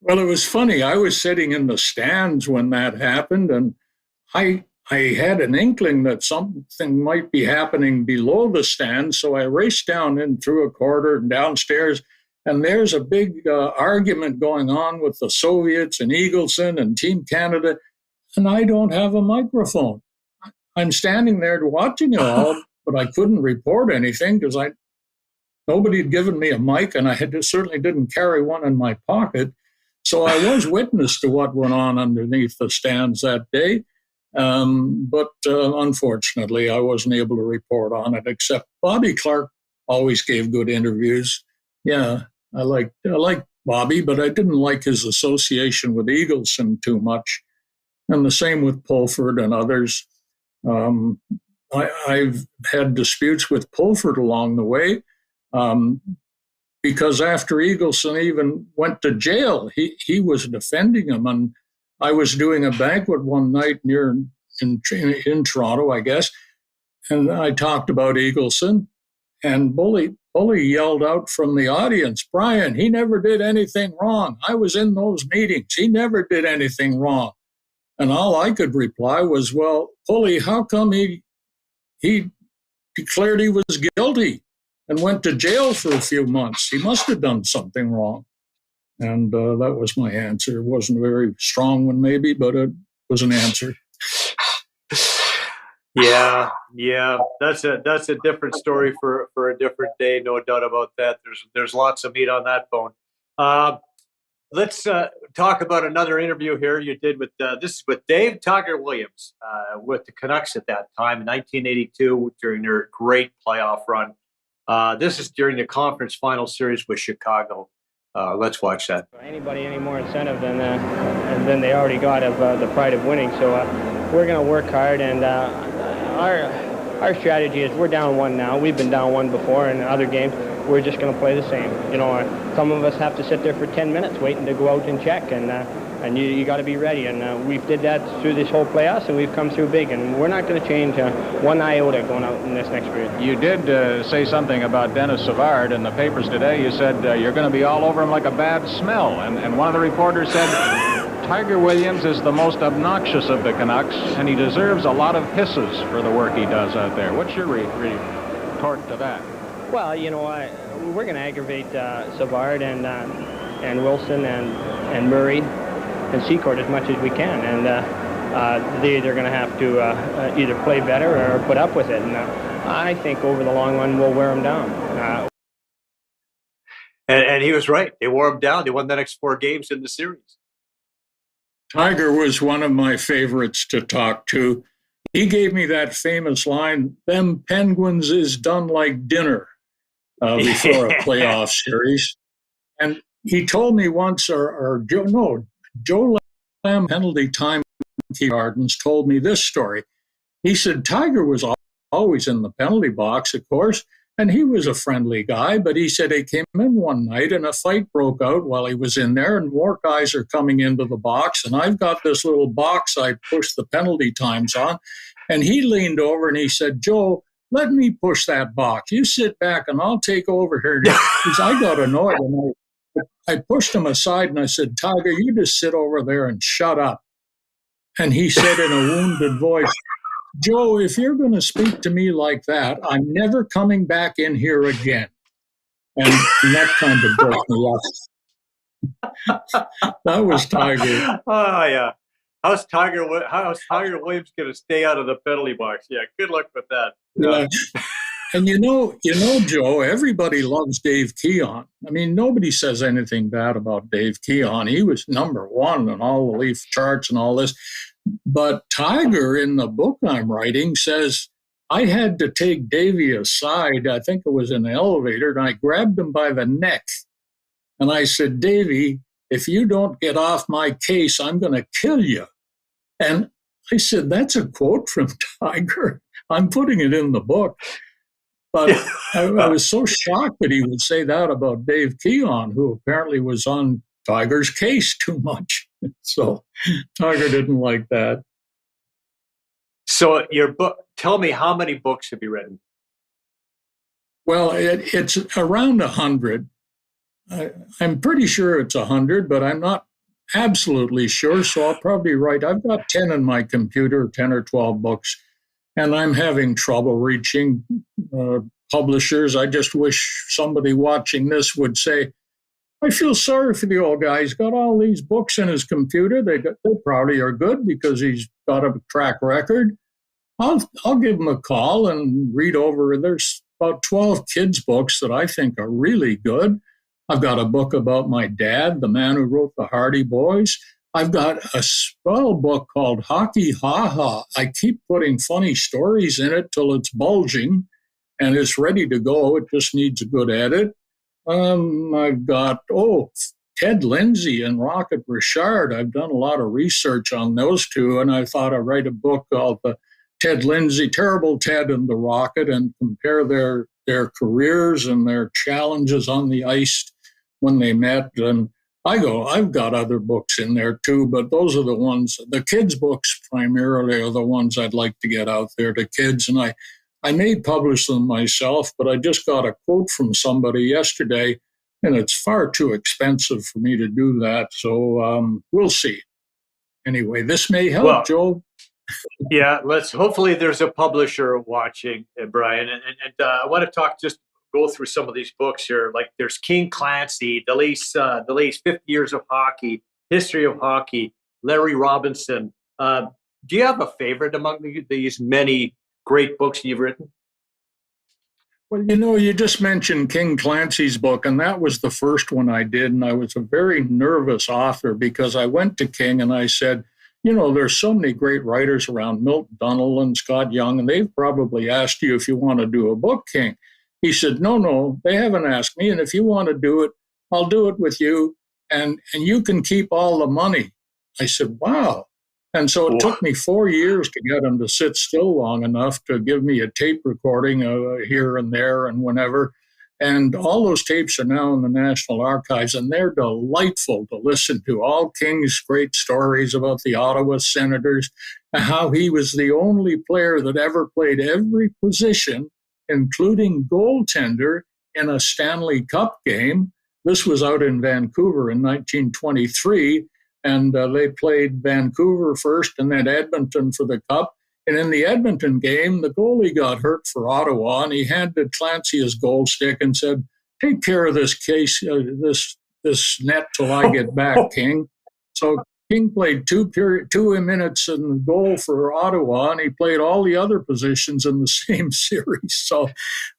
S1: Well,
S2: it was funny. I was sitting in the stands when that happened, and I I had an inkling that something might be happening below the stand, so I raced down in through a corridor and downstairs, and there's a big argument going on with the Soviets and Eagleson and Team Canada, and I don't have a microphone. I'm standing there watching it all, but I couldn't report anything because nobody had given me a mic, and certainly didn't carry one in my pocket. So I was witness to what went on underneath the stands that day. But unfortunately, I wasn't able to report on it, except Bobby Clark always gave good interviews. Yeah, I liked Bobby, but I didn't like his association with Eagleson too much. And the same with Pulford and others. I've had disputes with Pulford along the way, because after Eagleson even went to jail, he was defending him. And I was doing a banquet one night in Toronto, I guess, and I talked about Eagleson, and Bully yelled out from the audience, "Brian, he never did anything wrong. I was in those meetings. He never did anything wrong." And all I could reply was, "Well, Bully, how come he declared he was guilty and went to jail for a few months? He must have done something wrong." And that was my answer. It wasn't a very strong one, maybe, but it was an answer.
S1: Yeah. That's a different story for a different day, no doubt about that. There's lots of meat on that bone. Let's talk about another interview here you did with this is with Dave Tiger Williams with the Canucks at that time in 1982 during their great playoff run. This is during the conference final series with Chicago. Let's watch that.
S18: Anybody any more incentive than they already got of the pride of winning. So we're going to work hard, and our strategy is we're down one now. We've been down one before in other games. We're just going to play the same. You know, some of us have to sit there for 10 minutes waiting to go out and check, and you got to be ready. And we did that through this whole playoffs, and we've come through big. And we're not going to change one iota going out in this next period.
S11: You did say something about Dennis Savard in the papers today. You said you're going to be all over him like a bad smell. And one of the reporters said Tiger Williams is the most obnoxious of the Canucks, and he deserves a lot of hisses for the work he does out there. What's your retort to that?
S18: Well, you know, we're going to aggravate Savard and Wilson and Murray and Secord as much as we can, and they're going to have to either play better or put up with it. And I think over the long run we'll wear them down.
S1: And he was right. They wore him down. They won the next 4 games in the series.
S2: Tiger was one of my favorites to talk to. He gave me that famous line, "Them Penguins is done like dinner," before a playoff series. And he told me once, Joe Lamb, penalty time Gardens, told me this story. He said Tiger was always in the penalty box, of course, and he was a friendly guy, but he said he came in one night and a fight broke out while he was in there, and more guys are coming into the box, and I've got this little box I push the penalty times on, and he leaned over and he said, "Joe, let me push that box. You sit back and I'll take over here." Because I got annoyed and I pushed him aside and I said, "Tiger, you just sit over there and shut up." And he said in a wounded voice, "Joe, if you're going to speak to me like that, I'm never coming back in here again." And that kind of broke me up. That was Tiger.
S1: Oh, yeah. How's Tiger Williams going to stay out of the penalty box? Yeah, good luck with that.
S2: Yeah. And you know, Joe, everybody loves Dave Keon. I mean, nobody says anything bad about Dave Keon. He was number one on all the Leaf charts and all this. But Tiger, in the book I'm writing, says, I had to take Davey aside. I think it was in the elevator, and I grabbed him by the neck. And I said, "Davey, if you don't get off my case, I'm going to kill you." And I said, that's a quote from Tiger. I'm putting it in the book. But I was so shocked that he would say that about Dave Keon, who apparently was on Tiger's case too much. So Tiger didn't like that.
S1: So your book, tell me, how many books have you written?
S2: Well, it's around 100. I'm pretty sure it's 100, but I'm not absolutely sure. So I'll probably write. I've got 10 in my computer, 10 or 12 books, and I'm having trouble reaching publishers. I just wish somebody watching this would say, I feel sorry for the old guy. He's got all these books in his computer. They probably are good because he's got a track record. I'll give him a call and read over. There's about 12 kids' books that I think are really good. I've got a book about my dad, the man who wrote the Hardy Boys. I've got a spell book called Hockey Ha Ha. I keep putting funny stories in it till it's bulging and it's ready to go. It just needs a good edit. I've got, Ted Lindsay and Rocket Richard. I've done a lot of research on those two, and I thought I'd write a book called the Ted Lindsay, Terrible Ted and the Rocket, and compare their careers and their challenges on the ice when they met. And I've got other books in there too, but those are the ones, the kids' books primarily are the ones I'd like to get out there to kids. And I may publish them myself, but I just got a quote from somebody yesterday, and it's far too expensive for me to do that. So we'll see. Anyway, this may help, Joe.
S1: Yeah, hopefully there's a publisher watching, Brian. And I want to go through some of these books here. Like there's King Clancy, the least 50 Years of Hockey, History of Hockey, Larry Robinson. Do you have a favorite among these many great books you've written?
S2: Well, you just mentioned King Clancy's book, and that was the first one I did. And I was a very nervous author because I went to King and I said, there's so many great writers around, Milt Dunnell and Scott Young, and they've probably asked you if you want to do a book, King. He said, no, they haven't asked me. And if you want to do it, I'll do it with you. And you can keep all the money. I said, wow. And so it took me 4 years to get him to sit still long enough to give me a tape recording here and there and whenever. And all those tapes are now in the National Archives, and they're delightful to listen to. All King's great stories about the Ottawa Senators, and how he was the only player that ever played every position, including goaltender, in a Stanley Cup game. This was out in Vancouver in 1923. And they played Vancouver first and then Edmonton for the Cup. And in the Edmonton game, the goalie got hurt for Ottawa, and he handed Clancy his goal stick and said, take care of this case, this net till I get back, King. So King played 2 minutes in the goal for Ottawa, and he played all the other positions in the same series. So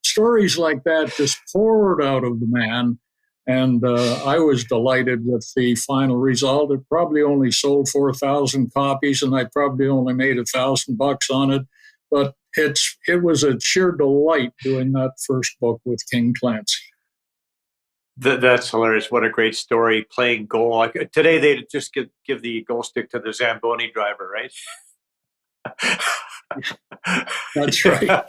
S2: stories like that just poured out of the man. And I was delighted with the final result. It probably only sold 4,000 copies, and I probably only made $1,000 on it. But it was a sheer delight doing that first book with King Clancy.
S1: That's hilarious. What a great story, playing goal. Today, they'd just give the goal stick to the Zamboni driver, right?
S2: That's right.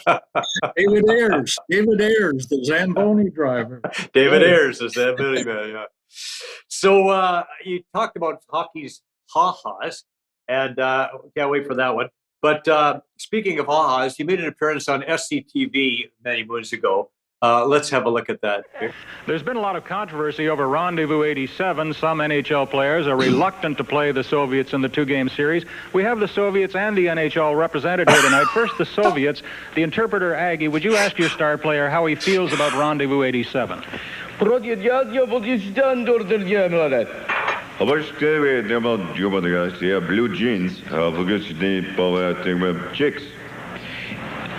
S2: David Ayers, the Zamboni driver.
S1: David Ayers, the Zamboni man, yeah. So you talked about hockey's ha-has, and can't wait for that one. But speaking of ha-has, you made an appearance on SCTV many moons ago. Let's have a look at that.
S19: There's been a lot of controversy over Rendezvous 87. Some NHL players are reluctant to play the Soviets in the two-game series. We have the Soviets and the NHL represented here tonight. First, the Soviets. The interpreter, Aggie, would you ask your star player how he feels about Rendezvous 87?
S20: Blue jeans. Chicks.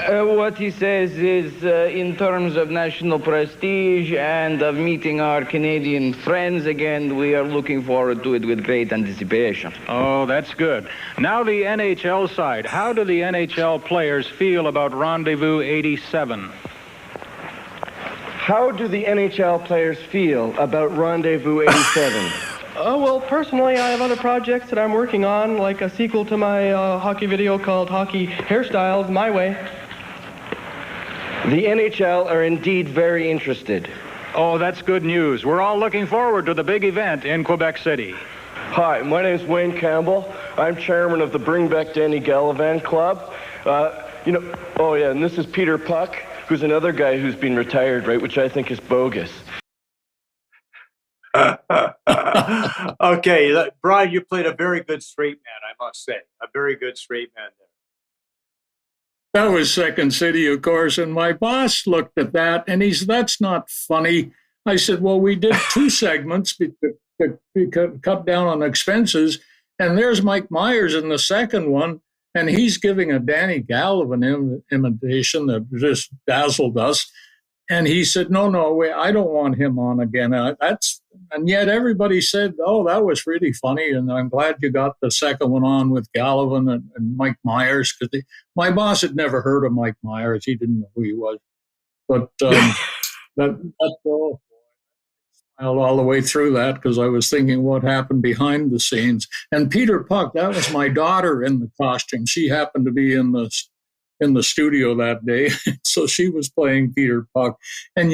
S21: What he says is, in terms of national prestige and of meeting our Canadian friends again, we are looking forward to it with great anticipation.
S19: Oh, that's good. Now the NHL side. How do the NHL players feel about Rendezvous 87?
S22: How do the NHL players feel about Rendezvous 87?
S23: Well, personally, I have other projects that I'm working on, like a sequel to my hockey video called Hockey Hairstyles My Way.
S22: The NHL are indeed very interested.
S19: Oh, that's good news. We're all looking forward to the big event in Quebec City.
S22: Hi, my name is Wayne Campbell. I'm chairman of the Bring Back Danny Gallivan Club. And this is Peter Puck, who's another guy who's been retired, right, which I think is bogus.
S1: Okay, Brian, you played a very good straight man, I must say. A very good straight man there.
S2: That was Second City, of course, and my boss looked at that, and he said, "That's not funny." I said, "Well, we did 2 segments because cut down on expenses, and there's Mike Myers in the second one, and he's giving a Danny Gallivan imitation that just dazzled us." And he said, no, wait, I don't want him on again. And yet everybody said, "Oh, that was really funny." And I'm glad you got the second one on with Gallivan and Mike Myers, because my boss had never heard of Mike Myers. He didn't know who he was. But that's all. I smiled all the way through that because I was thinking what happened behind the scenes. And Peter Puck, that was my daughter in the costume. She happened to be in the studio that day. So she was playing Peter Puck. And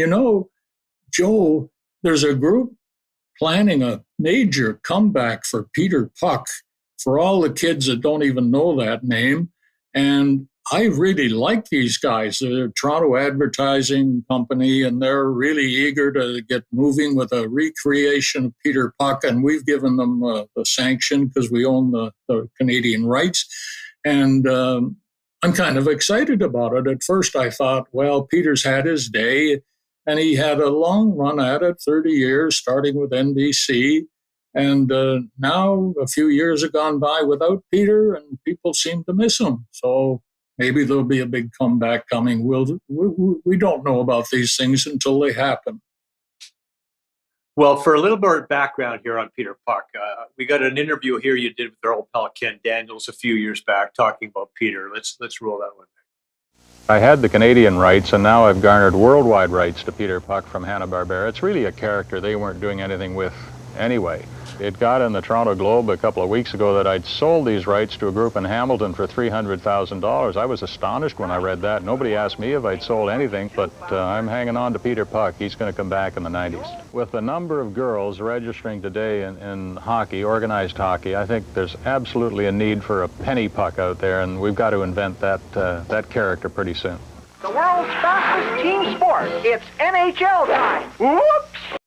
S2: Joe, there's a group planning a major comeback for Peter Puck for all the kids that don't even know that name. And I really like these guys. They're a Toronto advertising company, and they're really eager to get moving with a recreation of Peter Puck. And we've given them the sanction because we own the Canadian rights. And I'm kind of excited about it. At first, I thought, well, Peter's had his day, and he had a long run at it, 30 years, starting with NBC. And now a few years have gone by without Peter, and people seem to miss him. So maybe there'll be a big comeback coming. We don't know about these things until they happen.
S1: Well, for a little more background here on Peter Puck, we got an interview here you did with our old pal Ken Daniels a few years back talking about Peter. Let's roll that one.
S19: I had the Canadian rights, and now I've garnered worldwide rights to Peter Puck from Hanna-Barbera. It's really a character they weren't doing anything with anyway. It got in the Toronto Globe a couple of weeks ago that I'd sold these rights to a group in Hamilton for $300,000. I was astonished when I read that. Nobody asked me if I'd sold anything, but I'm hanging on to Peter Puck. He's going to come back in the 90s. With the number of girls registering today in hockey, organized hockey, I think there's absolutely a need for a penny puck out there, and we've got to invent that character pretty soon.
S4: The world's fastest team sport. It's NHL time. Whoops!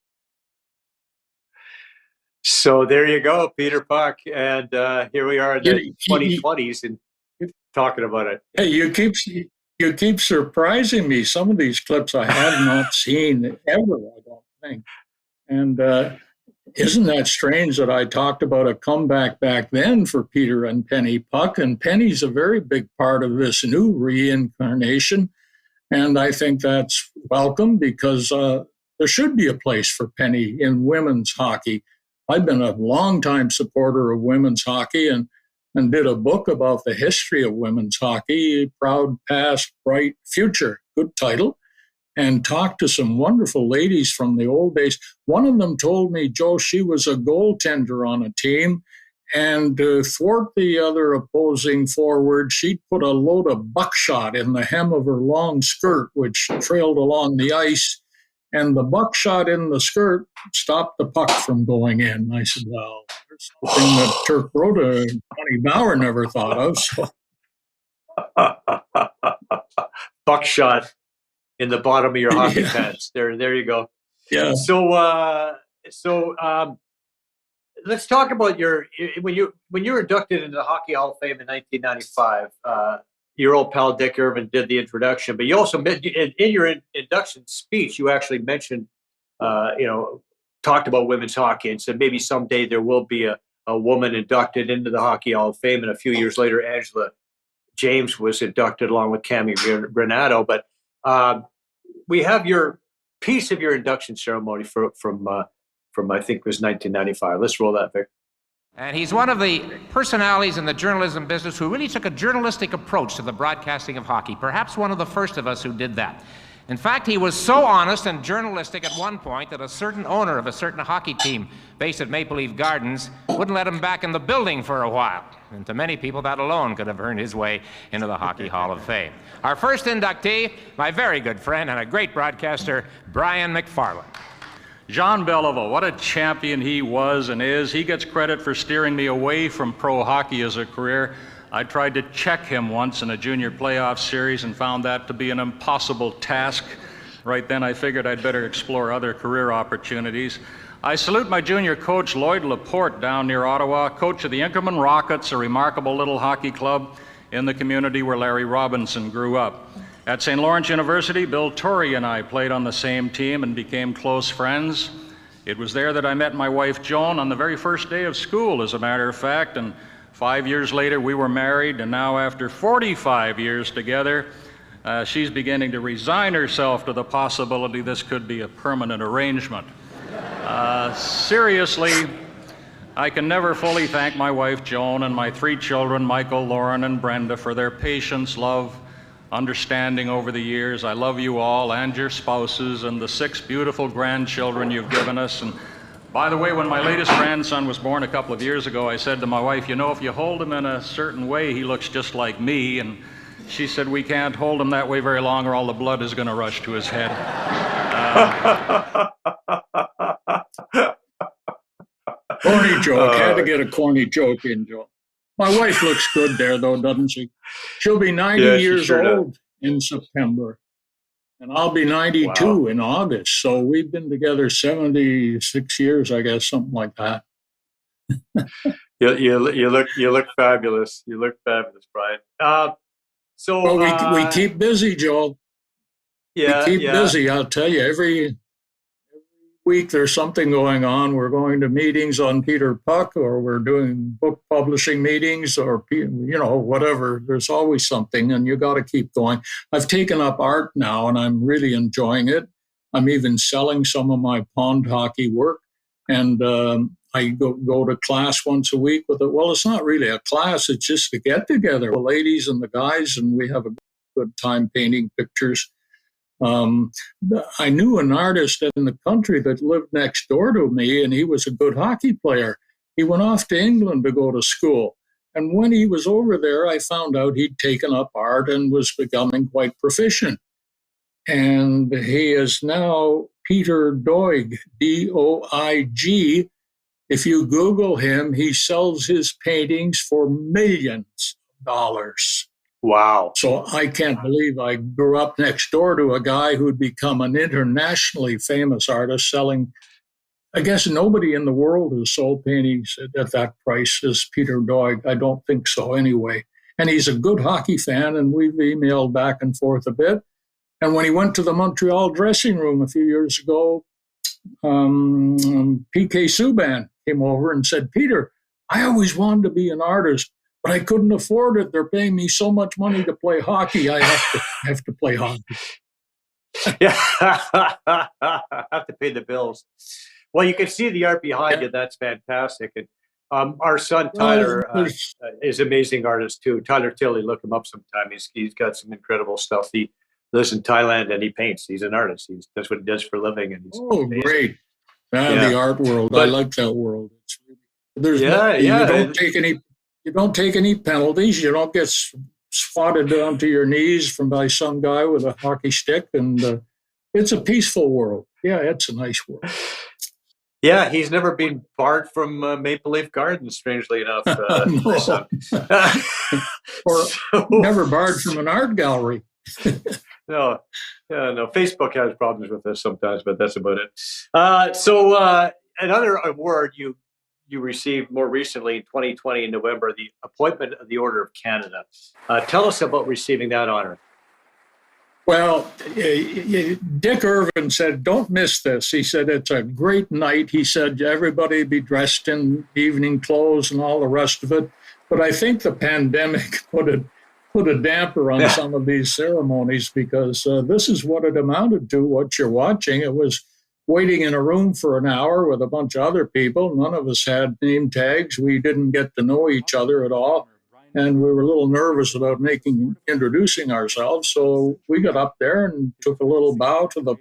S1: So there you go, Peter Puck, and here we are in the 2020s and talking about it.
S2: Hey, you keep surprising me. Some of these clips I have not seen ever, I don't think. And isn't that strange that I talked about a comeback back then for Peter and Penny Puck? And Penny's a very big part of this new reincarnation. And I think that's welcome because there should be a place for Penny in women's hockey. I've been a longtime supporter of women's hockey and did a book about the history of women's hockey, Proud Past, Bright Future, good title, and talked to some wonderful ladies from the old days. One of them told me, Joe, she was a goaltender on a team, and to thwart the other opposing forward, she'd put a load of buckshot in the hem of her long skirt, which trailed along the ice. And the buckshot in the skirt stopped the puck from going in. I said, well, there's something that Turk Rota and Tony Bauer never thought of. So.
S1: Buckshot in the bottom of your hockey pants. There you go.
S2: Yeah.
S1: So let's talk about when you were inducted into the Hockey Hall of Fame in 1995. Your old pal Dick Irvin did the introduction, but you also in your induction speech, you actually mentioned, talked about women's hockey and said maybe someday there will be a woman inducted into the Hockey Hall of Fame. And a few years later, Angela James was inducted along with Cami Renato. But we have your piece of your induction ceremony from I think it was 1995. Let's roll that, Vic.
S5: And he's one of the personalities in the journalism business who really took a journalistic approach to the broadcasting of hockey, perhaps one of the first of us who did that. In fact, he was so honest and journalistic at one point that a certain owner of a certain hockey team based at Maple Leaf Gardens wouldn't let him back in the building for a while. And to many people, that alone could have earned his way into the Hockey Hall of Fame. Our first inductee, my very good friend and a great broadcaster, Brian McFarlane.
S19: Jean Beliveau, what a champion he was and is. He gets credit for steering me away from pro hockey as a career. I tried to check him once in a junior playoff series and found that to be an impossible task. Right then I figured I'd better explore other career opportunities. I salute my junior coach, Lloyd Laporte, down near Ottawa, coach of the Inkerman Rockets, a remarkable little hockey club in the community where Larry Robinson grew up. At St. Lawrence University, Bill Torrey and I played on the same team and became close friends. It was there that I met my wife, Joan, on the very first day of school, as a matter of fact, and 5 years later we were married, and now after 45 years together, she's beginning to resign herself to the possibility this could be a permanent arrangement. Seriously, I can never fully thank my wife, Joan, and my 3 children, Michael, Lauren, and Brenda, for their patience, love, understanding over the years. I love you all and your spouses and the 6 beautiful grandchildren you've given us. And by the way, when my latest grandson was born a couple of years ago, I said to my wife, you know, if you hold him in a certain way, he looks just like me. And she said, we can't hold him that way very long or all the blood is going to rush to his head.
S2: Corny joke. Had to get a corny joke in, Joe. My wife looks good there, though, doesn't she? She'll be 90 years old in September, and I'll be 92 in August. So we've been together 76 years, I guess, something like that.
S1: You look fabulous. You look fabulous, Brian.
S2: Well, we keep busy, Joel.
S1: Yeah,
S2: we keep busy. I'll tell you, every week there's something going on. We're going to meetings on Peter Puck, or we're doing book publishing meetings, or whatever. There's always something, and you got to keep going. I've taken up art now, and I'm really enjoying it. I'm even selling some of my pond hockey work, and I go to class once a week with it. Well, it's not really a class; it's just a get together, the ladies and the guys, and we have a good time painting pictures. I knew an artist in the country that lived next door to me, and he was a good hockey player. He went off to England to go to school. And when he was over there, I found out he'd taken up art and was becoming quite proficient. And he is now Peter Doig, D-O-I-G. If you Google him, he sells his paintings for millions of dollars.
S1: Wow.
S2: So I can't believe I grew up next door to a guy who'd become an internationally famous artist selling, I guess nobody in the world has sold paintings at that price as Peter Doig. I don't think so anyway. And he's a good hockey fan, and we've emailed back and forth a bit. And when he went to the Montreal dressing room a few years ago, P.K. Subban came over and said, Peter, I always wanted to be an artist, but I couldn't afford it. They're paying me so much money to play hockey. I have to play hockey.
S1: Yeah, I have to pay the bills. Well, you can see the art behind it. That's fantastic. And our son Tyler is an amazing artist too. Tyler Tilley, look him up sometime. He's got some incredible stuff. He lives in Thailand and he paints. He's an artist. That's what he does for a living. And he's
S2: great! The art world. I like that world. You don't take any penalties. You don't get swatted down to your knees by some guy with a hockey stick. And it's a peaceful world. Yeah, it's a nice world.
S1: Yeah, he's never been barred from Maple Leaf Gardens, strangely enough.
S2: Never barred from an art gallery.
S1: No. Facebook has problems with this sometimes, but that's about it. So another award you received more recently in 2020 in November, the appointment of the Order of Canada. Tell us about receiving that honor.
S2: Well, Dick Irvin said, don't miss this. He said, it's a great night. He said, everybody be dressed in evening clothes and all the rest of it. But I think the pandemic put a damper on some of these ceremonies, because this is what it amounted to, what you're watching. It was waiting in a room for an hour with a bunch of other people. None of us had name tags. We didn't get to know each other at all. And we were a little nervous about introducing ourselves. So we got up there and took a little bow to the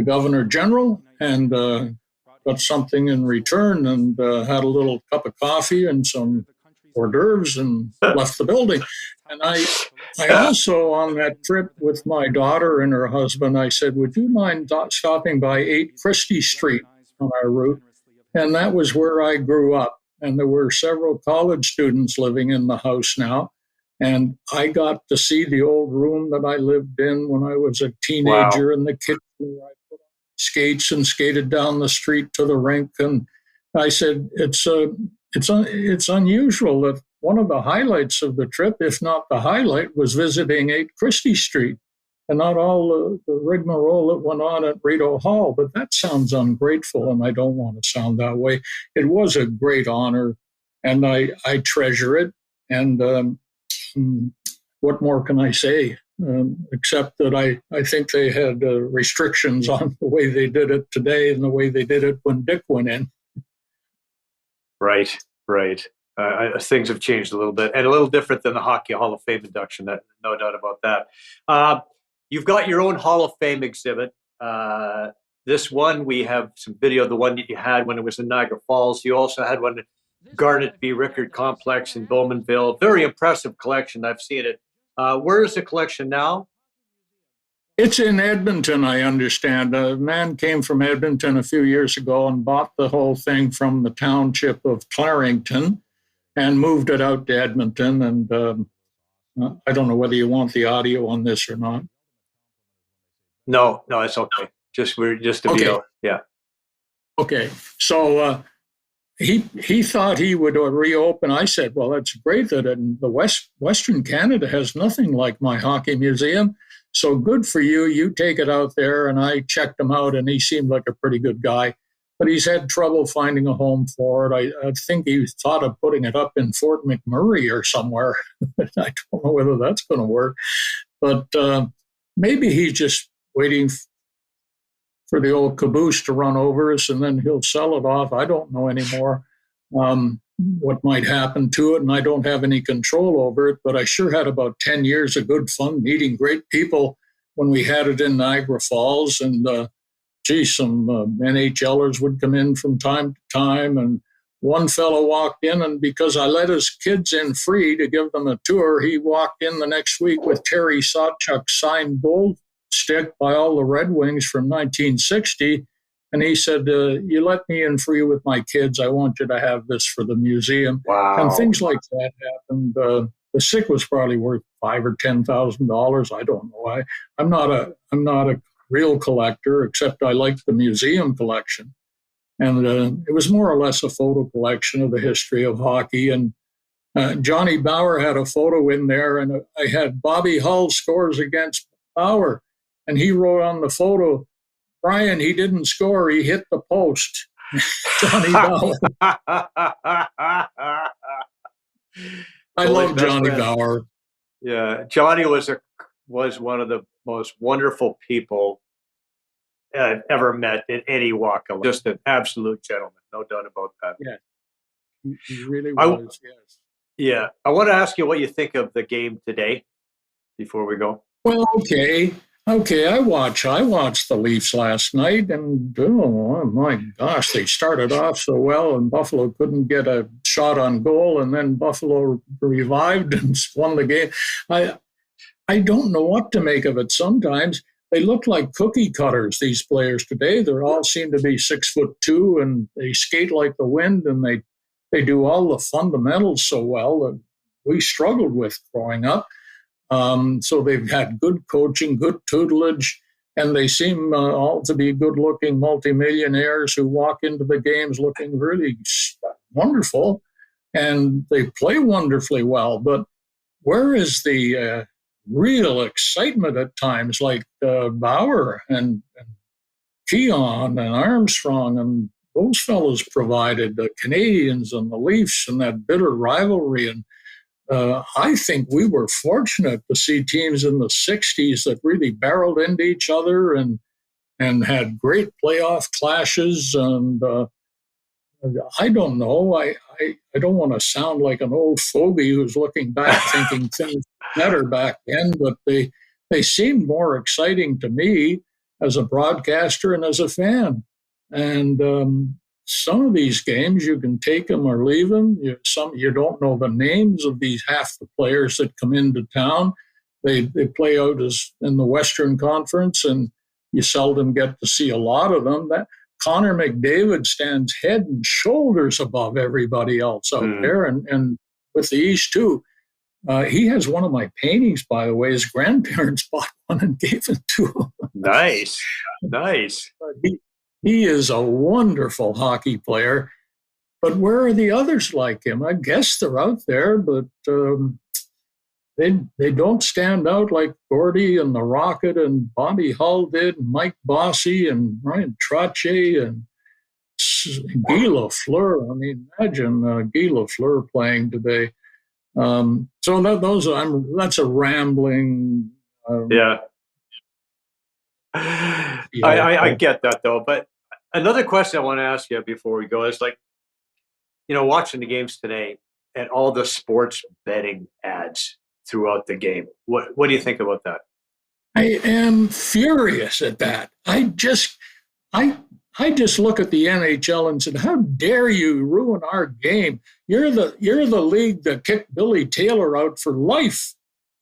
S2: Governor General and got something in return, and had a little cup of coffee and some hors d'oeuvres and left the building. And I also, on that trip with my daughter and her husband, I said, would you mind stopping by 8 Christie Street on our route? And that was where I grew up. And there were several college students living in the house now. And I got to see the old room that I lived in when I was a teenager in the kitchen where I put on skates and skated down the street to the rink. And I said, it's unusual that one of the highlights of the trip, if not the highlight, was visiting 8 Christie Street and not all the rigmarole that went on at Rideau Hall. But that sounds ungrateful, and I don't want to sound that way. It was a great honor, and I treasure it. And what more can I say? Except that I think they had restrictions on the way they did it today and the way they did it when Dick went in.
S1: Right. Things have changed a little bit, and a little different than the Hockey Hall of Fame induction. No doubt about that. You've got your own Hall of Fame exhibit. This one, we have some video of the one that you had when it was in Niagara Falls. You also had one at Garnet B. Rickard Complex in Bowmanville. Very impressive collection. I've seen it. Where is the collection now?
S2: It's in Edmonton, I understand. A man came from Edmonton a few years ago and bought the whole thing from the township of Clarington and moved it out to Edmonton. And I don't know whether you want the audio on this or not.
S1: No, it's okay. Just a video. Yeah.
S2: Okay. So he thought he would reopen. I said, well, that's great that in the Western Canada has nothing like my hockey museum. So good for you. You take it out there. And I checked him out, and he seemed like a pretty good guy. But he's had trouble finding a home for it. I think he thought of putting it up in Fort McMurray or somewhere. I don't know whether that's going to work. But maybe he's just waiting for the old caboose to run over us, and then he'll sell it off. I don't know anymore what might happen to it, and I don't have any control over it, but I sure had about 10 years of good fun meeting great people when we had it in Niagara Falls. And, some NHLers would come in from time to time, and one fellow walked in, and because I let his kids in free to give them a tour, he walked in the next week with Terry Sawchuk's signed gold stick by all the Red Wings from 1960. And he said, you let me in free with my kids. I want you to have this for the museum.
S1: Wow.
S2: And things like that happened. The stick was probably worth $5,000 or $10,000. I don't know. I'm not a real collector, except I like the museum collection. And it was more or less a photo collection of the history of hockey. And Johnny Bauer had a photo in there, and I had Bobby Hull scores against Bauer. And he wrote on the photo, Brian, he didn't score, he hit the post. Johnny Bauer. I love Johnny Bauer.
S1: Yeah, Johnny was one of the most wonderful people I've ever met in any walk of life. Just an absolute gentleman, no doubt about that.
S2: Yeah, he really was, yes.
S1: Yeah, I want to ask you what you think of the game today before we go.
S2: Well, okay, I watched the Leafs last night, and oh my gosh, they started off so well, and Buffalo couldn't get a shot on goal, and then Buffalo revived and won the game. I don't know what to make of it. Sometimes they look like cookie cutters, these players today. They all seem to be 6'2", and they skate like the wind, and they do all the fundamentals so well that we struggled with growing up. So they've had good coaching, good tutelage, and they seem all to be good-looking multimillionaires who walk into the games looking really wonderful, and they play wonderfully well. But where is the real excitement at times, like Bauer and Keon and Armstrong and those fellows provided, the Canadians and the Leafs, and that bitter rivalry? And I think we were fortunate to see teams in the 60s that really barreled into each other and had great playoff clashes. And I don't know. I don't want to sound like an old fogey who's looking back thinking things were better back then, but they seemed more exciting to me as a broadcaster and as a fan. And some of these games, you can take them or leave them. You don't know the names of these half the players that come into town. They play out as in the Western Conference, and you seldom get to see a lot of them. Connor McDavid stands head and shoulders above everybody else out there, and with the East too. He has one of my paintings, by the way. His grandparents bought one and gave it to him.
S1: Nice. Nice.
S2: He is a wonderful hockey player. But where are the others like him? I guess they're out there, but they don't stand out like Gordy and the Rocket and Bobby Hull did, and Mike Bossy and Ryan Trottier and Guy Lafleur. I mean, imagine Guy Lafleur playing today. So that's a rambling.
S1: Yeah. I get that though, but another question I want to ask you before we go is like, watching the games today and all the sports betting ads throughout the game. What do you think about that?
S2: I am furious at that. I just look at the NHL and said, "How dare you ruin our game? You're the league that kicked Billy Taylor out for life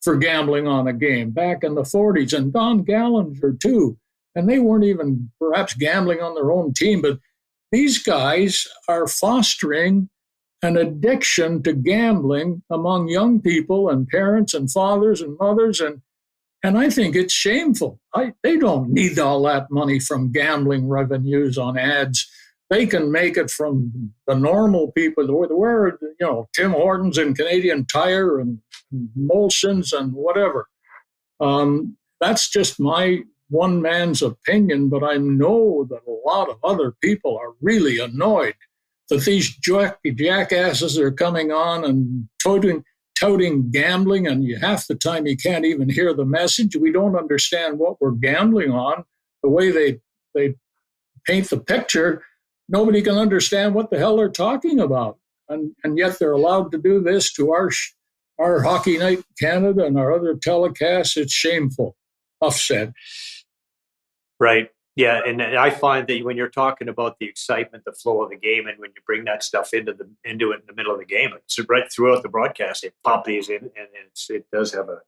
S2: for gambling on a game back in the 40s, and Don Gallinger too. And they weren't even perhaps gambling on their own team, but these guys are fostering an addiction to gambling among young people and parents and fathers and mothers, and I think it's shameful. They don't need all that money from gambling revenues on ads. They can make it from the normal people, where Tim Hortons and Canadian Tire and Molson's and whatever. That's just my one man's opinion, but I know that a lot of other people are really annoyed that these jackasses are coming on and touting gambling, and half the time you can't even hear the message. We don't understand what we're gambling on. The way they paint the picture, nobody can understand what the hell they're talking about. And yet they're allowed to do this to our Hockey Night Canada and our other telecasts. It's shameful. Enough said.
S1: Right. Yeah, and I find that when you're talking about the excitement, the flow of the game, and when you bring that stuff into it in the middle of the game, it's right throughout the broadcast. They pop these in, and it does have an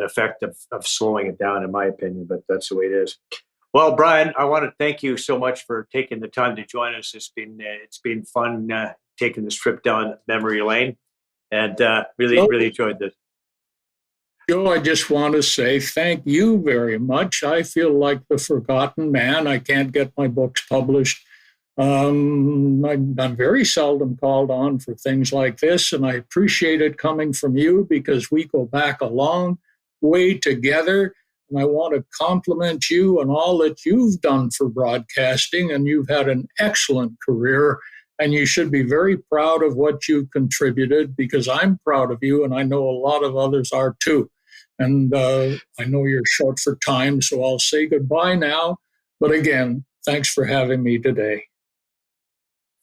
S1: effect of slowing it down, in my opinion. But that's the way it is. Well, Brian, I want to thank you so much for taking the time to join us. It's been fun taking this trip down memory lane, and really enjoyed this.
S2: Joe, I just want to say thank you very much. I feel like the forgotten man. I can't get my books published. I'm very seldom called on for things like this, and I appreciate it coming from you because we go back a long way together. And I want to compliment you on all that you've done for broadcasting, and you've had an excellent career, and you should be very proud of what you contributed, because I'm proud of you, and I know a lot of others are too. And I know you're short for time, so I'll say goodbye now. But again, thanks for having me today.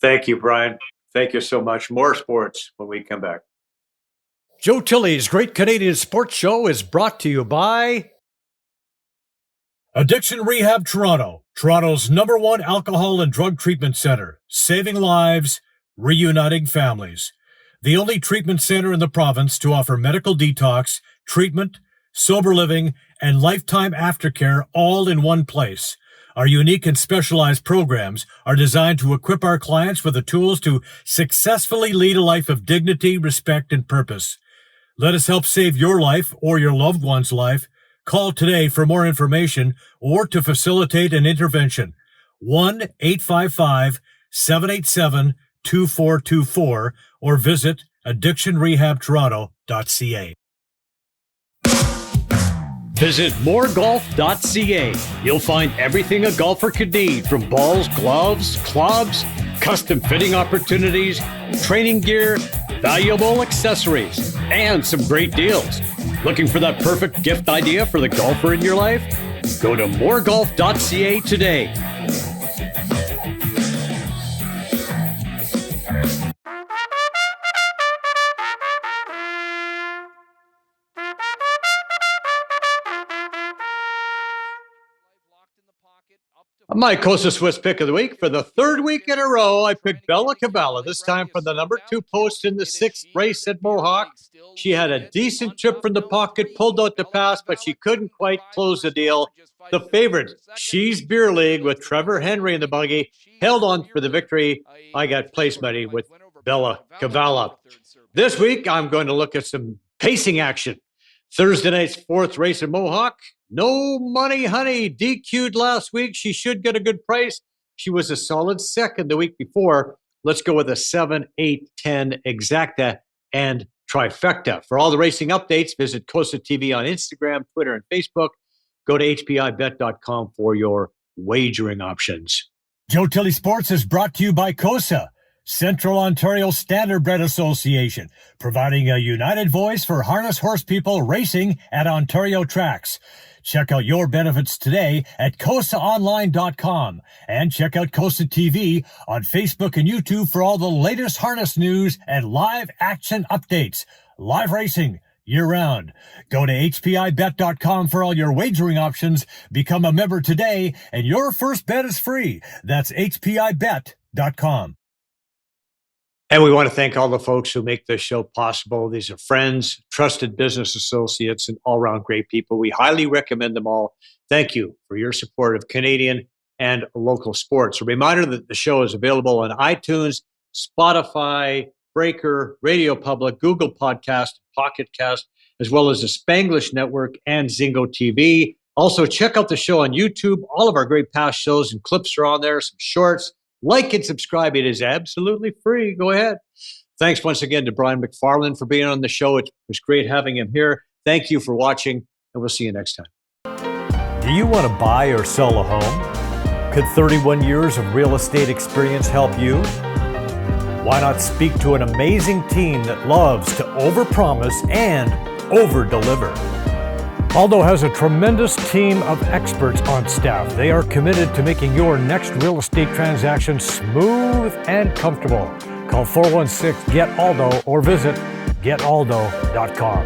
S1: Thank you, Brian. Thank you so much. More sports when we come back.
S3: Joe Tilley's Great Canadian Sports Show is brought to you by
S6: Addiction Rehab Toronto, Toronto's #1 alcohol and drug treatment center, saving lives, reuniting families. The only treatment center in the province to offer medical detox, treatment, sober living, and lifetime aftercare all in one place. Our unique and specialized programs are designed to equip our clients with the tools to successfully lead a life of dignity, respect, and purpose. Let us help save your life or your loved one's life. Call today for more information or to facilitate an intervention. 1-855-787-2424 or visit addictionrehabtoronto.ca.
S3: Visit moregolf.ca. You'll find everything a golfer could need, from balls, gloves, clubs, custom fitting opportunities, training gear, valuable accessories, and some great deals. Looking for that perfect gift idea for the golfer in your life? Go to moregolf.ca today.
S1: My Coast Swiss pick of the week. For the third week in a row, I picked Bella Cabella, this time from the #2 post in the 6th race at Mohawk. She had a decent chip from the pocket, pulled out the pass, but she couldn't quite close the deal. The favorite, She's Beer League, with Trevor Henry in the buggy, held on for the victory. I got place money with Bella Cabella. This week, I'm going to look at some pacing action. Thursday night's fourth race in Mohawk. No Money Honey DQ'd last week. She should get a good price. She was a solid second the week before. Let's go with a 7, 8, 10 exacta and trifecta. For all the racing updates, visit Costa TV on Instagram, Twitter, and Facebook. Go to hpibet.com for your wagering options.
S6: Joe Tilley Sports is brought to you by COSA, Central Ontario Standardbred Association, providing a united voice for harness horse people racing at Ontario tracks. Check out your benefits today at COSAonline.com and check out COSA TV on Facebook and YouTube for all the latest harness news and live action updates. Live racing year-round. Go to hpibet.com for all your wagering options. Become a member today, and your first bet is free. That's hpibet.com.
S1: And we want to thank all the folks who make this show possible. These are friends, trusted business associates, and all-around great people. We highly recommend them all. Thank you for your support of Canadian and local sports. A reminder that the show is available on iTunes, Spotify, Breaker, Radio Public, Google Podcast, Pocket Cast, as well as the Spanglish Network and Zingo TV. Also, check out the show on YouTube. All of our great past shows and clips are on there, some shorts. Like and subscribe. It is absolutely free. Go ahead. Thanks once again to Brian McFarlane for being on the show. It was great having him here. Thank you for watching, and we'll see you next time.
S3: Do you want to buy or sell a home? Could 31 years of real estate experience help you? Why not speak to an amazing team that loves to overpromise and overdeliver? Aldo has a tremendous team of experts on staff. They are committed to making your next real estate transaction smooth and comfortable. Call 416-GET-ALDO or visit getaldo.com.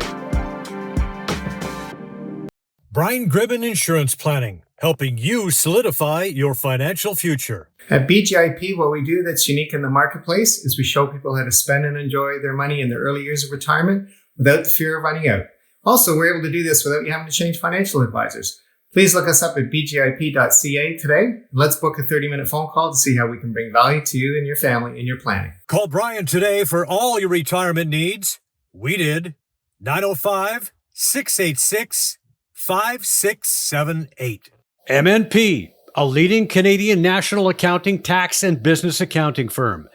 S6: Brian Gribben Insurance Planning, helping you solidify your financial future.
S7: At BGIP, what we do that's unique in the marketplace is we show people how to spend and enjoy their money in their early years of retirement without the fear of running out. Also, we're able to do this without you having to change financial advisors. Please look us up at bgip.ca today. Let's book a 30-minute phone call to see how we can bring value to you and your family in your planning.
S6: Call Brian today for all your retirement needs. We did. 905-686-5678.
S3: MNP, a leading Canadian national accounting, tax, and business accounting firm.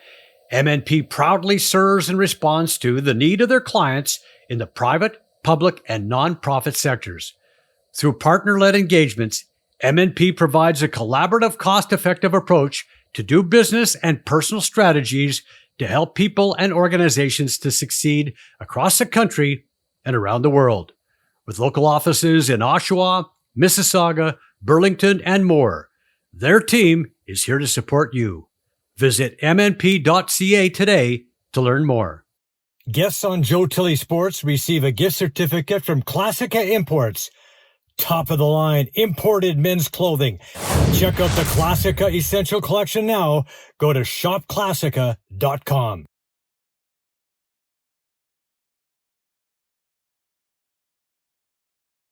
S3: MNP proudly serves and responds to the need of their clients in the private, public, and nonprofit sectors. Through partner-led engagements, MNP provides a collaborative, cost-effective approach to do business and personal strategies to help people and organizations to succeed across the country and around the world. With local offices in Oshawa, Mississauga, Burlington, and more, their team is here to support you. Visit mnp.ca today to learn more.
S6: Guests on Joe Tilley Sports receive a gift certificate from Classica Imports. Top of the line imported men's clothing. Check out the Classica Essential Collection now. Go to shopclassica.com.